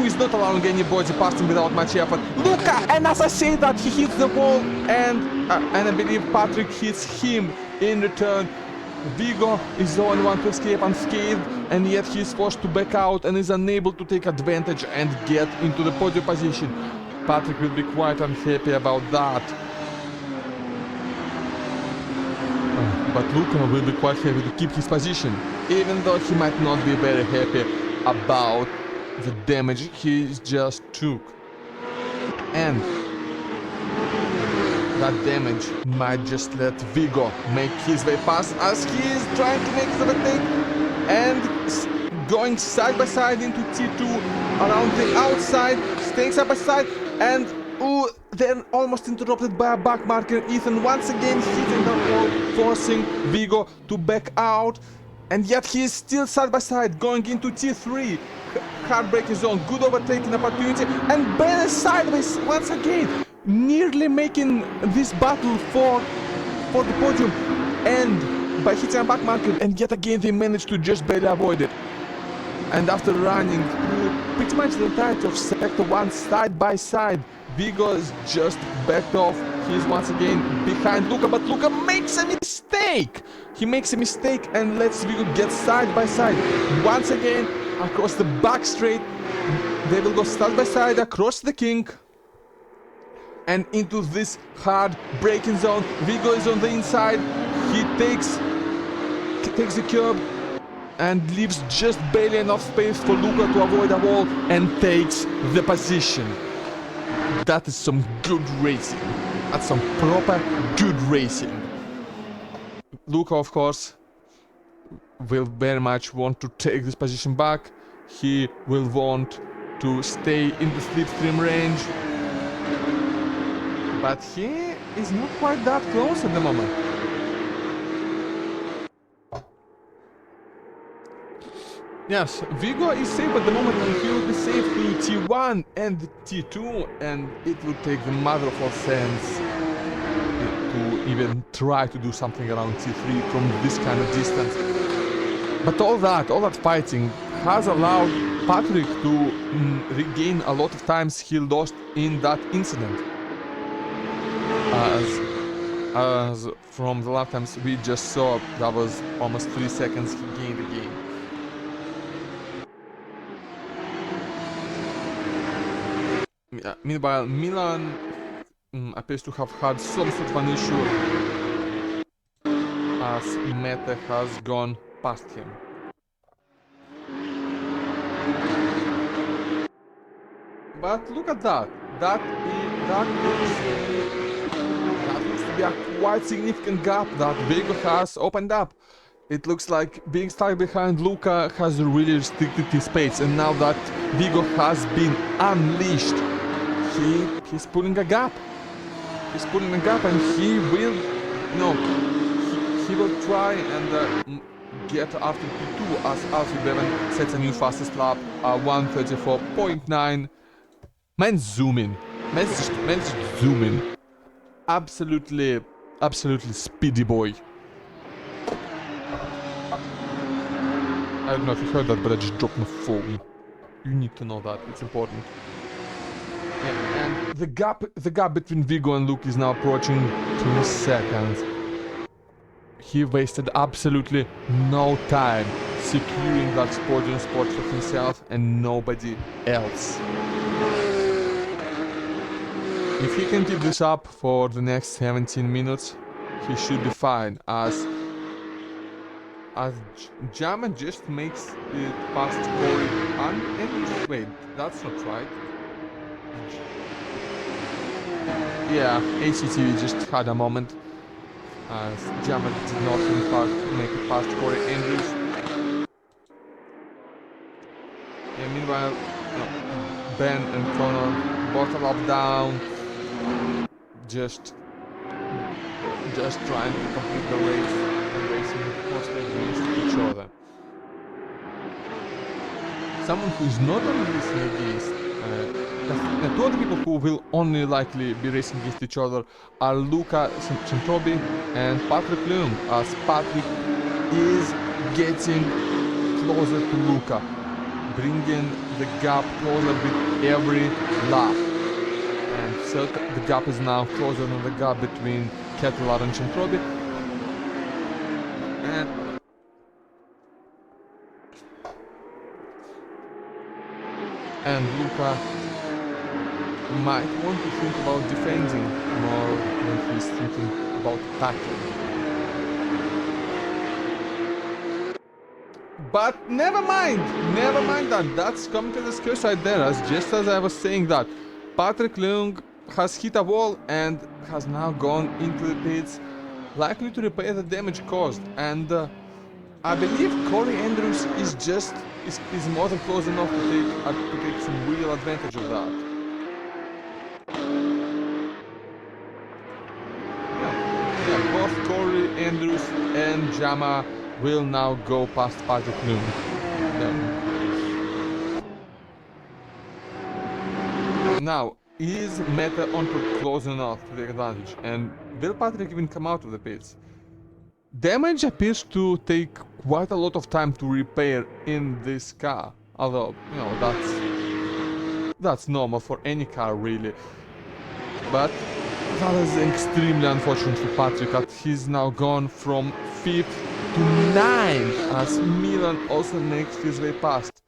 is not allowing anybody past him without much effort? Luca! And as I say that, he hits the wall, and I believe Patrick hits him in return. Vigo is the only one to escape unscathed, and yet he is forced to back out and is unable to take advantage and get into the podium position. Patrick will be quite unhappy about that. But Luca will be quite happy to keep his position, even though he might not be very happy about the damage he just took. And that damage might just let Vigo make his way past, as he is trying to make his overtake and going side by side into T2 around the outside, staying side by side, and then almost interrupted by a back marker. Ethan once again hitting the wall, forcing Vigo to back out, and yet he is still side by side going into T3. Heartbreaking zone, good overtaking opportunity, and Ben is sideways once again, nearly making this battle for the podium, and by hitting a back marker, and yet again they managed to just barely avoid it. And after running through pretty much the entirety of Sector 1 side by side, Vigo's just backed off. He's once again behind Luca, but Luca makes a mistake! He makes a mistake and lets Vigo get side by side. Once again, across the back straight, they will go side by side across the kink and into this hard braking zone. Vigo is on the inside. He takes the curb and leaves just barely enough space for Luca to avoid a wall and takes the position. That is some good racing. That's some proper good racing. Luca, of course, will very much want to take this position back. He will want to stay in the slipstream range, but he is not quite that close at the moment. Yes, Vigo is safe at the moment, and he will be safe through T1 and T2, and it will take the mother of all sense to even try to do something around T3 from this kind of distance. But all that fighting has allowed Patrick to regain a lot of times he lost in that incident. As from the last times we just saw, that was almost 3 seconds he gained the game. Meanwhile, Milan appears to have had some sort of an issue, as Mete has gone past him. But look at that. That looks to be a quite significant gap that Vigo has opened up. It looks like being stuck behind Luca has really restricted his pace, and now that Vigo has been unleashed, he's pulling a gap. He's pulling a gap, and he will No, he will try and get after P2 as Alfie Bevan sets a new fastest lap, 1:34.9. Man's zooming. Man's just zooming. Absolutely speedy boy. I don't know if you heard that, but I just dropped my phone. You need to know that, it's important. Yeah, and the gap between Vigo and Luke is now approaching 2 seconds. He wasted absolutely no time securing that podium spot for himself and nobody else. If he can keep this up for the next 17 minutes, he should be fine, as Jama just makes it past Corey and wait, that's not right. Yeah, ACTV just had a moment as Jama did not in fact make it past Corey Andrews. And meanwhile, no, Ben and Connor both are up down, just trying to complete the race and racing mostly against each other. Someone who's not only racing against the two other people who will only likely be racing against each other are Luca Centrobi and Patrick Leung, as Patrick is getting closer to Luca, bringing the gap closer with every lap. And so the gap is now closer than the gap between Kettelar and Centrobi. And Luca might want to think about defending more than he's thinking about attacking. But never mind that, that's coming to the scare side there, as just as I was saying that, Patrick Leung has hit a wall and has now gone into the pits, likely to repair the damage caused, and I believe Corey Andrews is more than close enough to take some real advantage of that. Yeah, both Corey Andrews and Jama will now go past Patrick Leung. Now, is Meta onto close enough to take advantage, and will Patrick even come out of the pits? Damage appears to take quite a lot of time to repair in this car, although, you know, that's normal for any car really. But that is extremely unfortunate for Patrick, that he's now gone from 5th to 9th as Milan also makes his way past.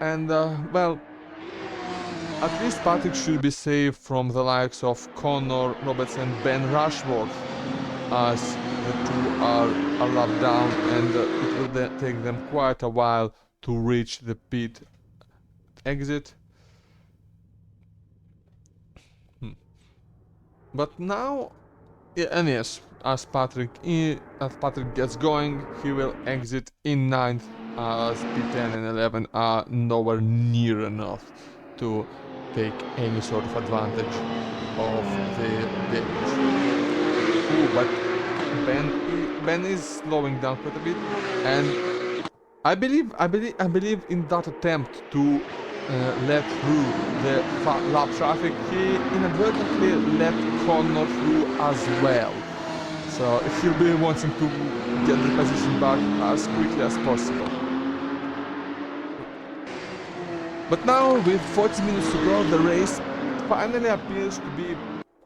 And well, at least Patrick should be safe from the likes of Connor Roberts and Ben Rushworth, as the two are a lap down, and it will then take them quite a while to reach the pit exit. But now, yeah, and yes, as Patrick gets going, he will exit in 9th, as P10 and 11 are nowhere near enough to take any sort of advantage of the damage. Ooh, but Ben is slowing down quite a bit, and I believe in that attempt to let through the lap traffic, he inadvertently let Connor through as well. So he'll be wanting to get the position back as quickly as possible. But now, with 40 minutes to go, the race finally appears to be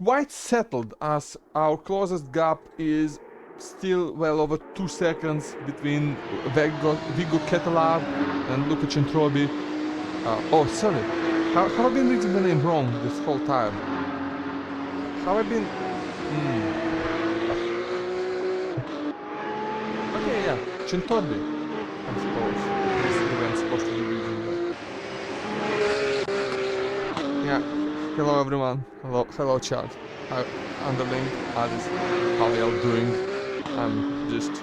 quite settled, as our closest gap is still well over 2 seconds between Vigo Kettelar and Luca Centrobi. Oh, sorry. Have I been reading the name wrong this whole time? Have I been... Okay, yeah. Centrobi, I suppose. This is the way I'm supposed to be reading that. Yeah. Hello everyone. Hello chat. Underling, Alice, how are y'all doing? I'm just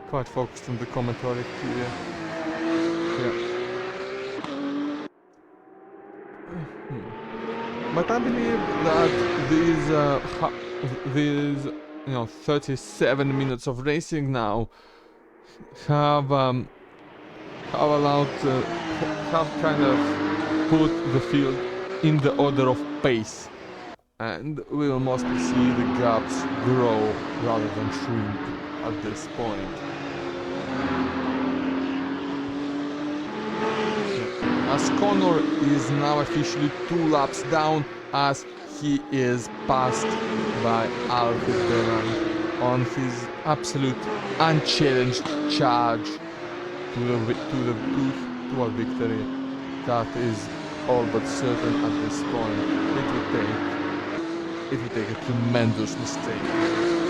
quite focused on the commentary here. Yeah. But I believe that these these 37 minutes of racing now have allowed have kind of put the field in the order of pace, and we will mostly see the gaps grow rather than shrink at this point. As Connor is now officially 2 laps down, as he is passed by Alfred Bevan on his absolute unchallenged charge to a victory that is all but certain at this point. It would take a tremendous mistake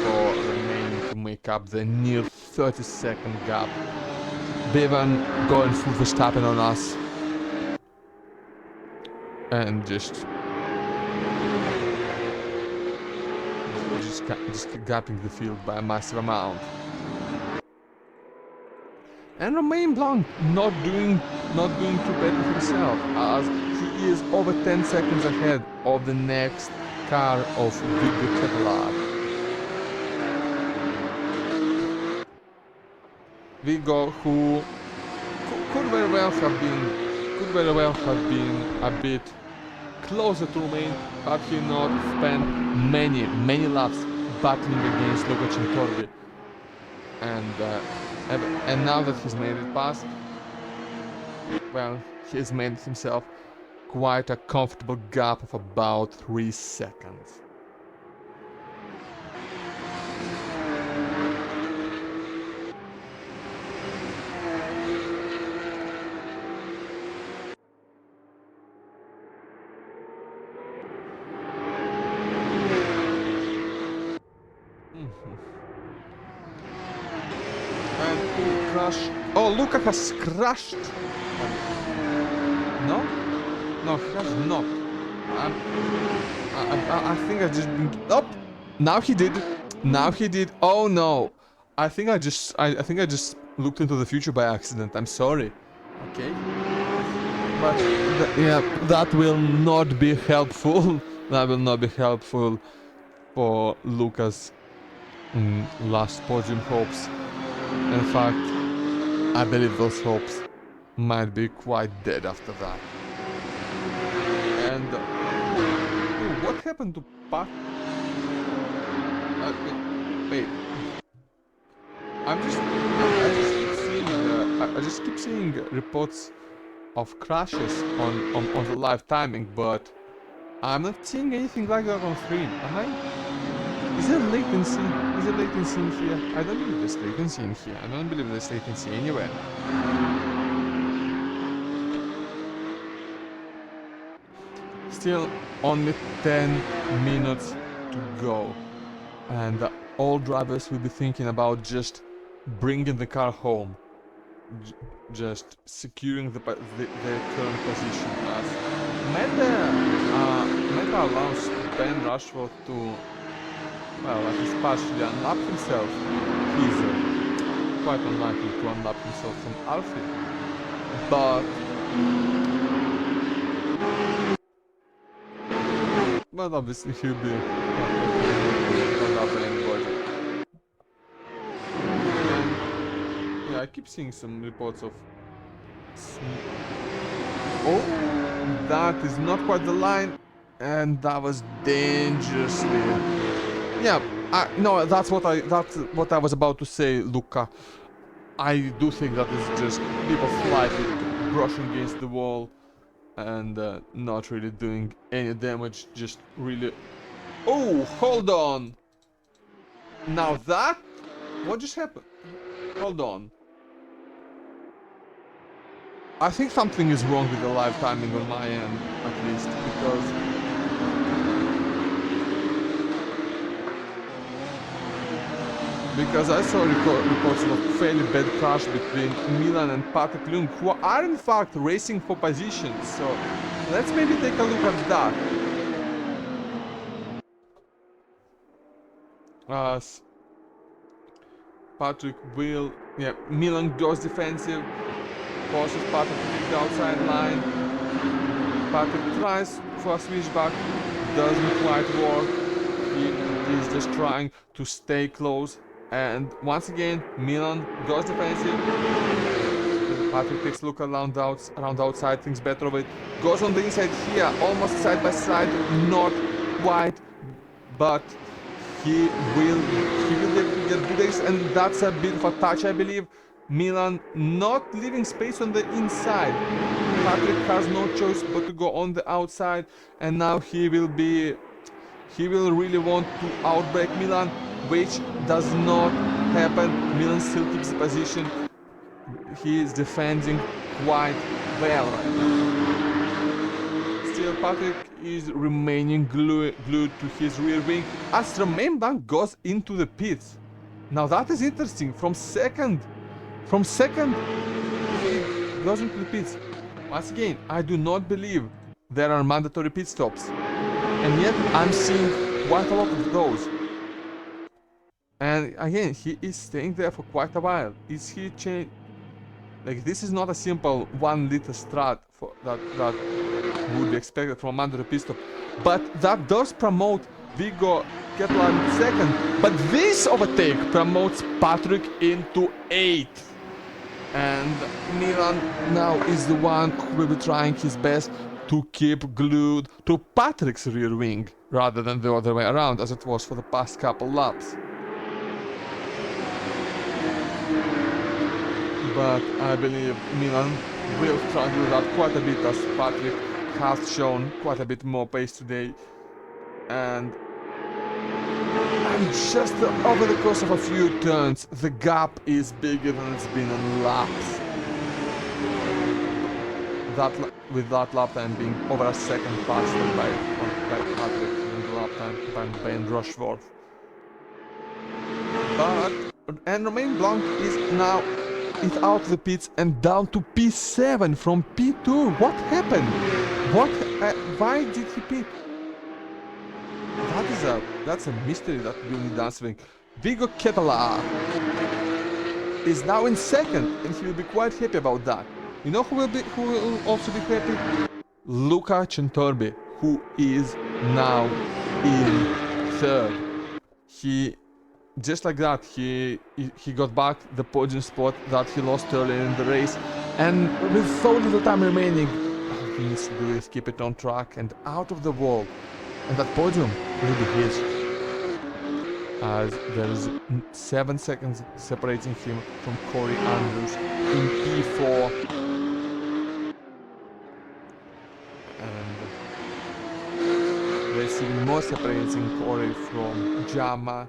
for Remain to make up the near 30-second gap. Bevan going full Verstappen on us and just gapping the field by a massive amount. And Romain Blanc not doing too bad with himself, as he is over 10 seconds ahead of the next car of Victor Ketelar. Vigo, who could very well have been a bit closer to Romain, had he not spent many laps battling against Lukacs and Torbi. And now that he's made it past, well, he's made himself quite a comfortable gap of about 3 seconds. Oh, Luca has crashed. No? No, he has not. I think I just... Oh! Now he did. Now he did. Oh no. I think I just looked into the future by accident. I'm sorry. Okay. But yeah, that will not be helpful. That will not be helpful for Luca's last podium hopes. In fact, I believe those hopes might be quite dead after that. And what happened to Pat? Wait. I just keep seeing reports of crashes on the live timing, but I'm not seeing anything like that on screen. Am I? Is there latency? Is there latency in here? I don't believe there's latency in here. I don't believe there's latency anywhere. Still only 10 minutes to go. And all drivers will be thinking about just bringing the car home. Just securing the current position. As Meta allows Ben Rushworth to... Well, he's partially unlapped himself. He's quite unlikely to unlap himself from Alfie. But obviously he'll be not unlapping anybody. And yeah, I keep seeing some reports of... Oh, that is not quite the line, and that was dangerously... Yeah, no, that's what I was about to say, Luca. I do think that is just people slightly brushing against the wall and not really doing any damage, just really... Oh, hold on! Now that... What just happened? Hold on. I think something is wrong with the live timing on my end, at least, because I saw reports of a fairly bad crash between Milan and Patrick Lung, who are in fact racing for positions, so let's maybe take a look at that. As Patrick will... Yeah, Milan goes defensive, forces Patrick to take the outside line. Patrick tries for a switchback, doesn't quite work. He is just trying to stay close. And once again, Milan goes defensive. Patrick takes a look around the outside, thinks better of it. Goes on the inside here, almost side by side, not quite, but he will be able to get good ace, and that's a bit of a touch, I believe. Milan not leaving space on the inside. Patrick has no choice but to go on the outside, and now he will really want to outbreak Milan, which does not happen. Milan still keeps the position. He is defending quite well right now. Still, Patrick is remaining glued to his rear wing as the main bank goes into the pits. Now that is interesting. From second, he goes into the pits. Once again, I do not believe there are mandatory pit stops, and yet I'm seeing quite a lot of those. And again, he is staying there for quite a while. Is he changed? Like, this is not a simple 1 liter strat for that would be expected from a mandatory pit stop, but that does promote Vigo Ketlar into second. But this overtake promotes Patrick into 8th. And Milan now is the one who will be trying his best to keep glued to Patrick's rear wing rather than the other way around, as it was for the past couple laps. But I believe Milan will try to do that quite a bit, as Patrick has shown quite a bit more pace today. And just over the course of a few turns, the gap is bigger than it's been in laps. With that lap time being over a second faster by Patrick than the lap time by Ben Rushworth. And Romain Blanc is now out of the pits and down to P7 from P2. What happened? Why did he pit? That's a mystery that we'll need answering. Vigo Ketala is now in second, and he will be quite happy about that. You know who will also be happy? Luca Centorbi, who is now in third. Just like that, he got back the podium spot that he lost earlier in the race, and with so little time remaining, all he needs to do is keep it on track and out of the wall, and that podium will be his. As there is 7 seconds separating him from Corey Andrews in P4, and there's even more separating Corey from Jama.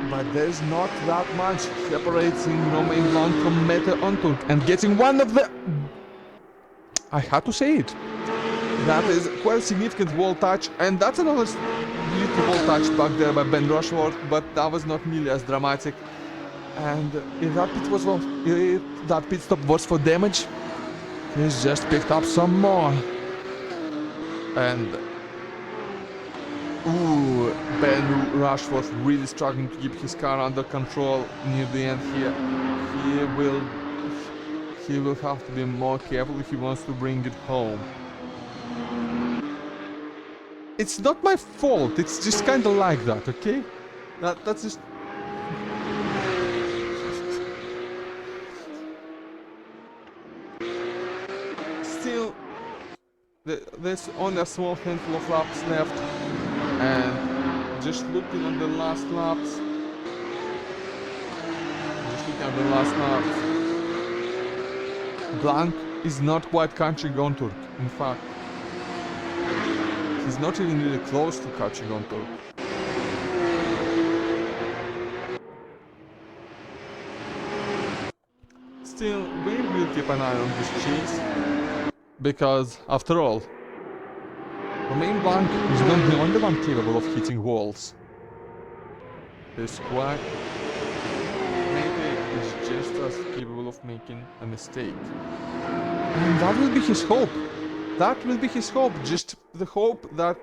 But there's not that much separating Romain Blanc from Mete Onturk, and getting one of the... I had to say it. That is quite a significant wall touch, and that's another little wall touch back there by Ben Rushworth, but that was not nearly as dramatic. And if that pit stop was for damage, he's just picked up some more. And Ben Rushworth really struggling to keep his car under control near the end here. He will have to be more careful if he wants to bring it home. It's not my fault, it's just kinda like that, okay? That's just... Still, there's only a small handful of laps left, and just looking at the last laps, Blanc is not quite catching Onturk. In fact, he's not even really close to catching Onturk. Still, we will keep an eye on this chase, because, after all, Romain Blanc is not the only one capable of hitting walls. This quite maybe is just as capable of making a mistake. And that will be his hope. That will be his hope. Just the hope that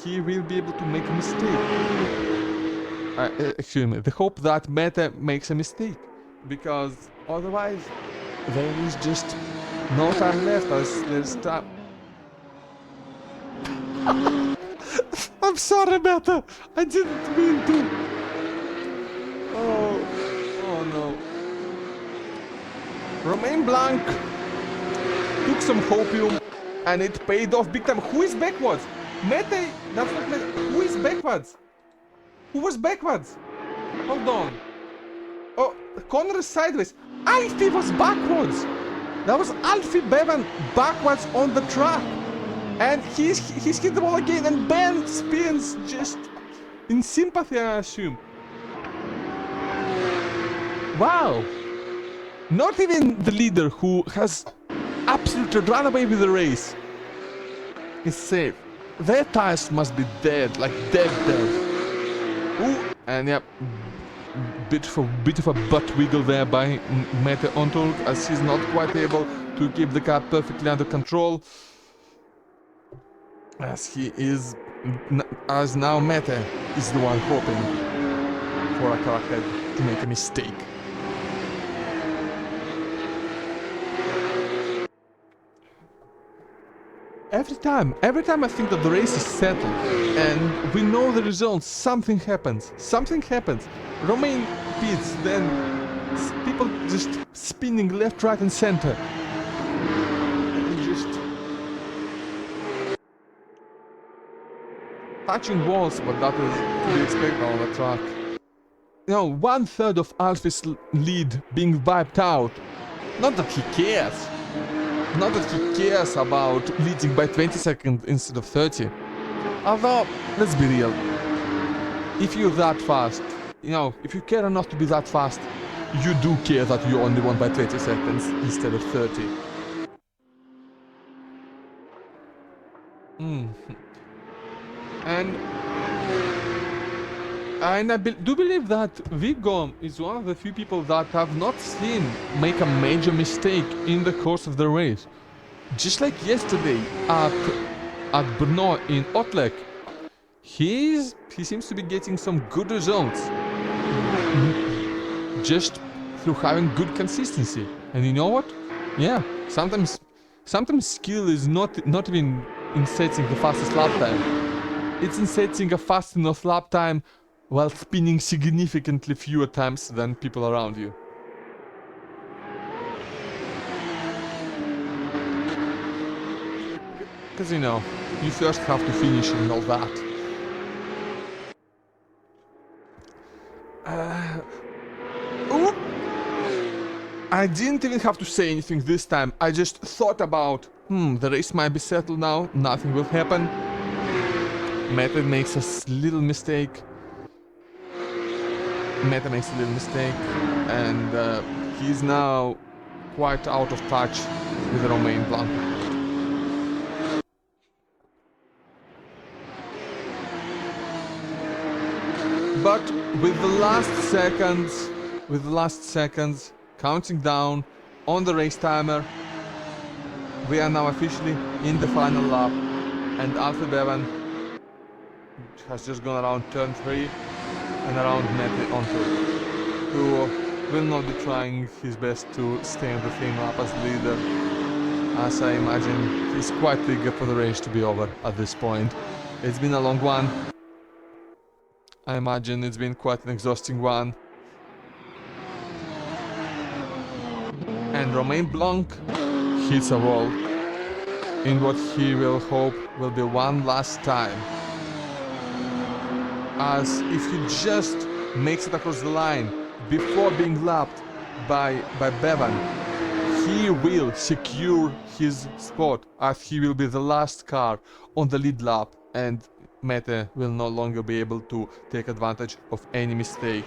he will be able to make a mistake. Excuse me. The hope that Mete makes a mistake. Because otherwise, there is just no time left. There's time. I'm sorry, Meta. I didn't mean to. Oh no. Romain Blanc took some hopium and it paid off big time. Who is backwards? Mete, that's not Mete. Who is backwards? Who was backwards? Hold on. Oh, Connor is sideways. Alfie was backwards. That was Alfie Bevan backwards on the track. And he's hit the ball again and Ben spins just in sympathy, I assume. Wow. Not even the leader, who has absolutely run away with the race, is safe. Their tires must be dead, like dead. Ooh, and yeah, bit of a butt wiggle there by Mete Ontold, as he's not quite able to keep the car perfectly under control. As now Mete is the one hoping for a car ahead to make a mistake. Every time I think that the race is settled and we know the results, something happens. Romain pits, then people just spinning left, right and center. And just touching walls, but that is to be expected on the track. You know, 1/3 of Alfie's lead being wiped out. Not that he cares. Not that he cares about leading by 20 seconds instead of 30. Although, let's be real. If you're that fast, you know, if you care enough to be that fast, you do care that you only won by 20 seconds instead of 30. And I do believe that Viggo is one of the few people that have not seen make a major mistake in the course of the race. Just like yesterday at Brno in Otlek, he seems to be getting some good results just through having good consistency. And you know what? Yeah, sometimes skill is not even in setting the fastest lap time. It's in setting a fast enough lap time while spinning significantly fewer times than people around you. Because, you know, you first have to finish and all that. Ooh. I didn't even have to say anything this time. I just thought about, the race might be settled now, nothing will happen. Mete makes a little mistake. And he's now quite out of touch with Romain Blanc. But with the last seconds counting down on the race timer, we are now officially in the final lap, and Alfie Bevan has just gone around turn 3 and around Mete Ontold, who will not be trying his best to stay on the same lap as the leader, as I imagine he's quite eager for the race to be over at this point. It's been a long one. I imagine it's been quite an exhausting one. And Romain Blanc hits a wall in what he will hope will be one last time. As if he just makes it across the line before being lapped by Bevan, he will secure his spot, as he will be the last car on the lead lap, and Mete will no longer be able to take advantage of any mistake.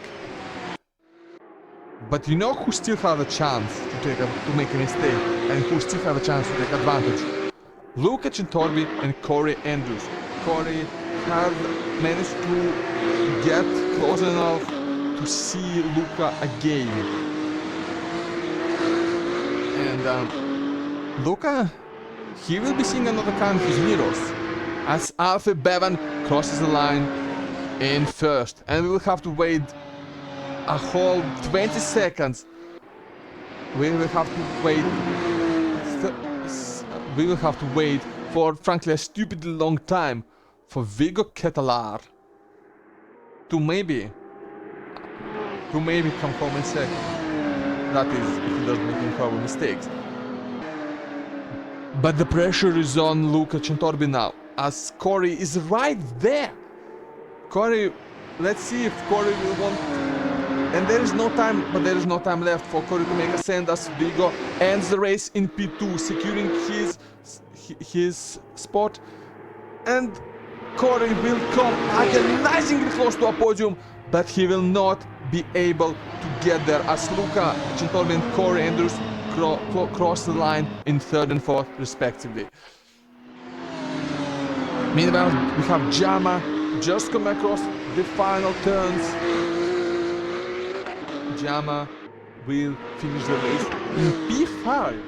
But you know who still have a chance to make a mistake, and who still have a chance to take advantage? Luca Cintorbi and Corey Andrews. Corey have managed to get close enough to see Luca again. And Luca, he will be seeing another car in his mirrors as Alfie Bevan crosses the line in first, and we will have to wait a whole 20 seconds. We will have to wait for, frankly, a stupidly long time for Vigo Ketelar to maybe come home in second. That is, if he doesn't make any horrible mistakes. But the pressure is on Luca Centorbi now, as Corey is right there. Corey, let's see if Corey will want... And there is no time, but there is no time left for Corey to make a send as Vigo ends the race in P2, securing his spot. And Corey will come agonizingly close to a podium, but he will not be able to get there as Luca Centorbi and Corey Andrews cross the line in 3rd and 4th respectively. Meanwhile, we have Jama just come across the final turns. Jama will finish the race in P5,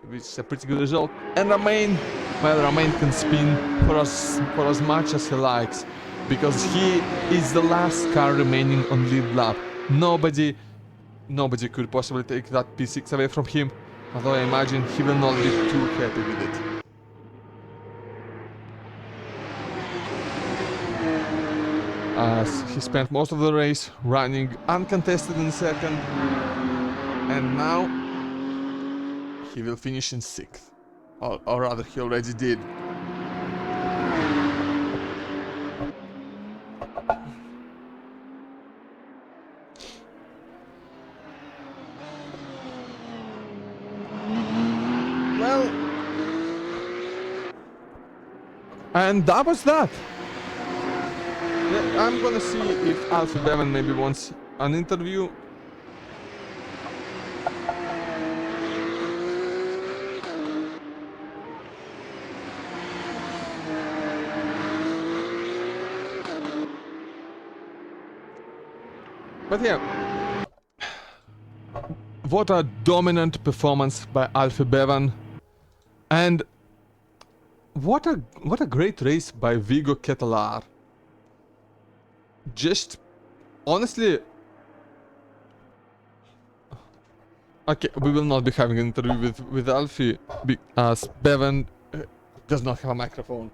which is a pretty good result. And Romain can spin for as much as he likes, because he is the last car remaining on lead lap. Nobody could possibly take that P6 away from him, although I imagine he will not be too happy with it. As he spent most of the race running uncontested in 2nd, and now he will finish in 6th, or rather he already did. Well, and that was that. Yeah, I'm gonna see if Alfie Bevan maybe wants an interview. But yeah, what a dominant performance by Alfie Bevan, and what a great race by Vigo Ketelar. Just honestly, okay, we will not be having an interview with Alfie as Bevan does not have a microphone.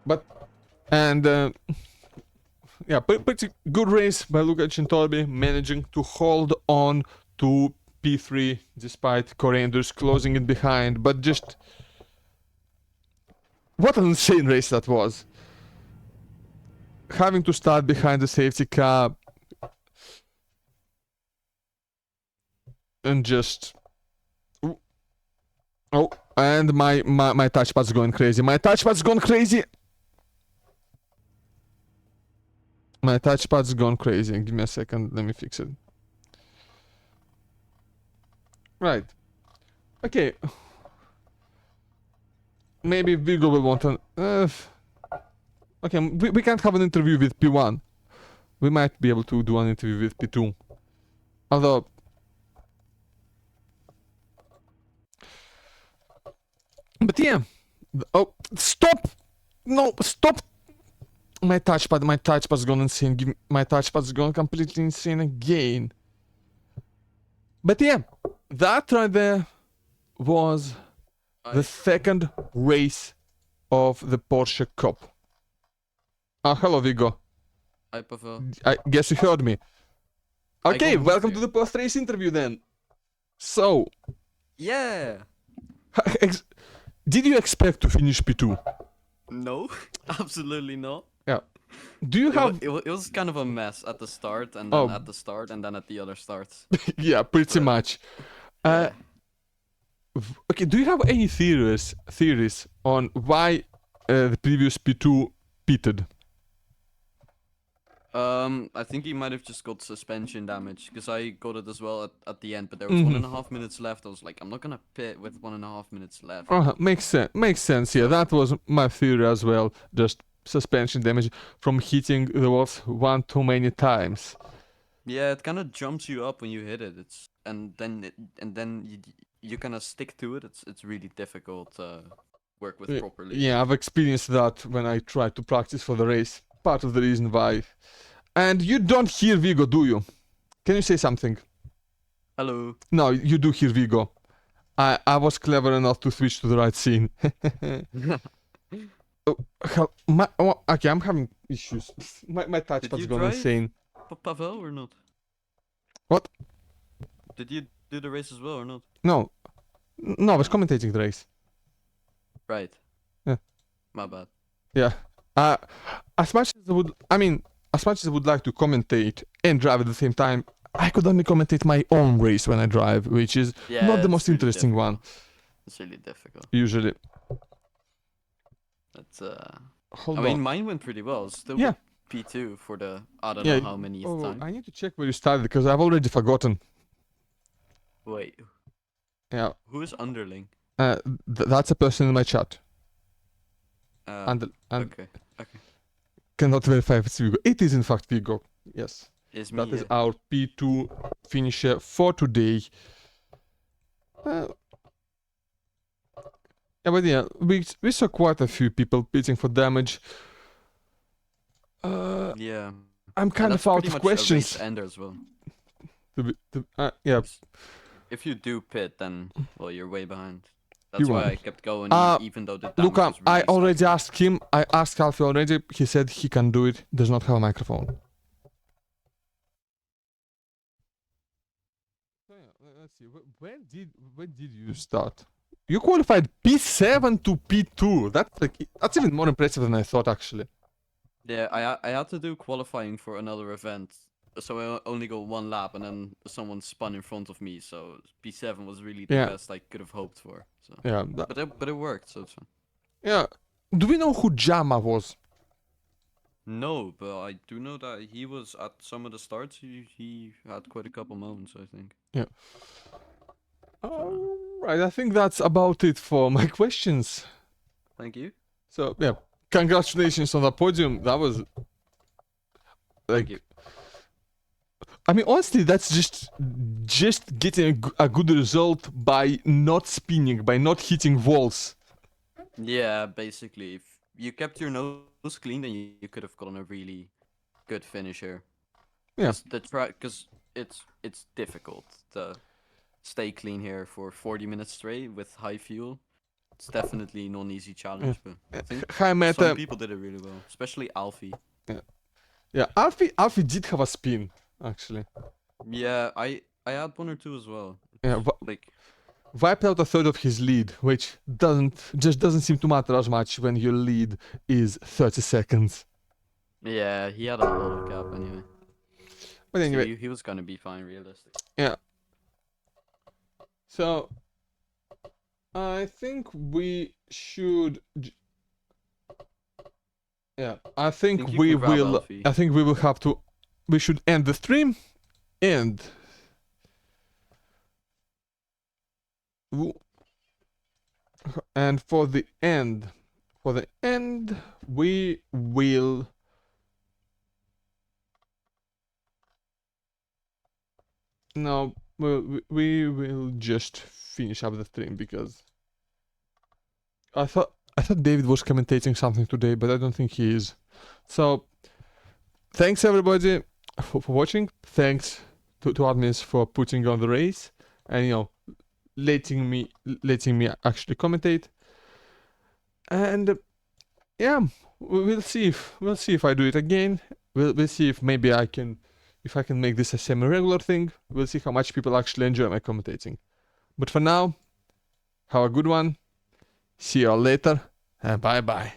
But yeah, pretty good race by Luca Centorbi, managing to hold on to P3 despite Corey Andrews closing it behind. But just what an insane race that was. Having to start behind the safety car and just and my touchpad's going crazy. My touchpad's gone crazy. My touchpad's gone crazy. Give me a second. Let me fix it. Right. Okay. Maybe Vigo will want an... okay, we can't have an interview with P1. We might be able to do an interview with P2. Although... But yeah. Oh, stop! No, stop! My touchpad's gone insane. My touchpad's gone completely insane again. But yeah, that right there was the 2nd race of the Porsche Cup. Hello, Vigo. I prefer. I guess you heard me. Okay, welcome to the post-race interview then. So... Yeah! Did you expect to finish P2? No, absolutely not. Yeah. Do you have... It was kind of a mess at the start, and then at the start, and then at the other starts. Yeah, pretty much. Yeah. Okay, do you have any theories on why the previous P2 pitted? I think he might have just got suspension damage, because I got it as well at the end, but there was 1.5 minutes left. I was like, I'm not gonna pit with 1.5 minutes left. Makes sense, yeah, that was my theory as well, just suspension damage from hitting the walls one too many times. Yeah, it kind of jumps you up when you hit it. And then you kind of stick to it. It's really difficult to work with properly. Yeah, I've experienced that when I try to practice for the race. Part of the reason why. And you don't hear Vigo, do you? Can you say something? Hello. No, you do hear Vigo. I was clever enough to switch to the right scene. Okay, I'm having issues. My Did touchpad's you gone drive insane. Pavel or not? What? Did you do the race as well or not? No. No, I was commentating the race. Right. Yeah. My bad. Yeah. As much as as much as I would like to commentate and drive at the same time, I could only commentate my own race when I drive, which is Yeah, not the it's most really interesting one, difficult. It's really difficult. usually. It's Hold I mean, on. mine went pretty well. Still Yeah. got P2 for the I don't Yeah. know how many Oh, time. I need to check where you started because I've already forgotten. Wait, Yeah. who is underling? That's a person in my chat. And Okay. cannot verify if it's Vigo. It is in fact Vigo. Yes. It's me. That is our P2 finisher for today. Yeah, but yeah, we saw quite a few people pitching for damage. Yeah. I'm kind of out of questions. Ender as well. Yeah. If you do pit, then well, you're way behind. You That's why won. I kept going, even though the damage Luca, was really I already stacking. asked him. I asked Alfie already. He said he can do it. Does not have a microphone. Let's see. When did you start? You qualified P7 to P2. That's even more impressive than I thought, actually. Yeah, I had to do qualifying for another event, so I only got one lap, and then someone spun in front of me. So P7 was really the Yeah. best I could have hoped for. So Yeah. but it worked, so it's fine. Yeah. Do we know who Jama was? No, but I do know that he was at some of the starts. He had quite a couple moments, I think. Yeah. Alright, I think that's about it for my questions. Thank you. So, yeah, congratulations on the podium. That was Thank you. I mean, honestly, that's just getting a good result by not spinning, by not hitting walls. Yeah, basically, if you kept your nose clean, then you could have gotten a really good finish here. Yeah. Because it's difficult to stay clean here for 40 minutes straight with high fuel. It's definitely not an easy challenge, but I think Hi, Meta. some people did it really well, especially Alfie. Yeah, Alfie did have a spin, actually. Yeah, I had one or two as well. Yeah, Like wiped out a third of his lead, which doesn't seem to matter as much when your lead is 30 seconds. yeah, he had a lot of gap anyway. But anyway, So he was gonna be fine, realistic. yeah. So I think we should. Yeah, I think you we can grab will. Alfie. I think we will have to. We should end the stream, and for the end, we will. No, we will just finish up the stream because I thought David was commentating something today, but I don't think he is. So thanks everybody for watching. Thanks to admins for putting on the race and letting me actually commentate. And yeah, we'll see if I do it again. We'll see if maybe I can make this a semi-regular thing. We'll see how much people actually enjoy my commentating. But for now, have a good one. See you all later, and bye bye.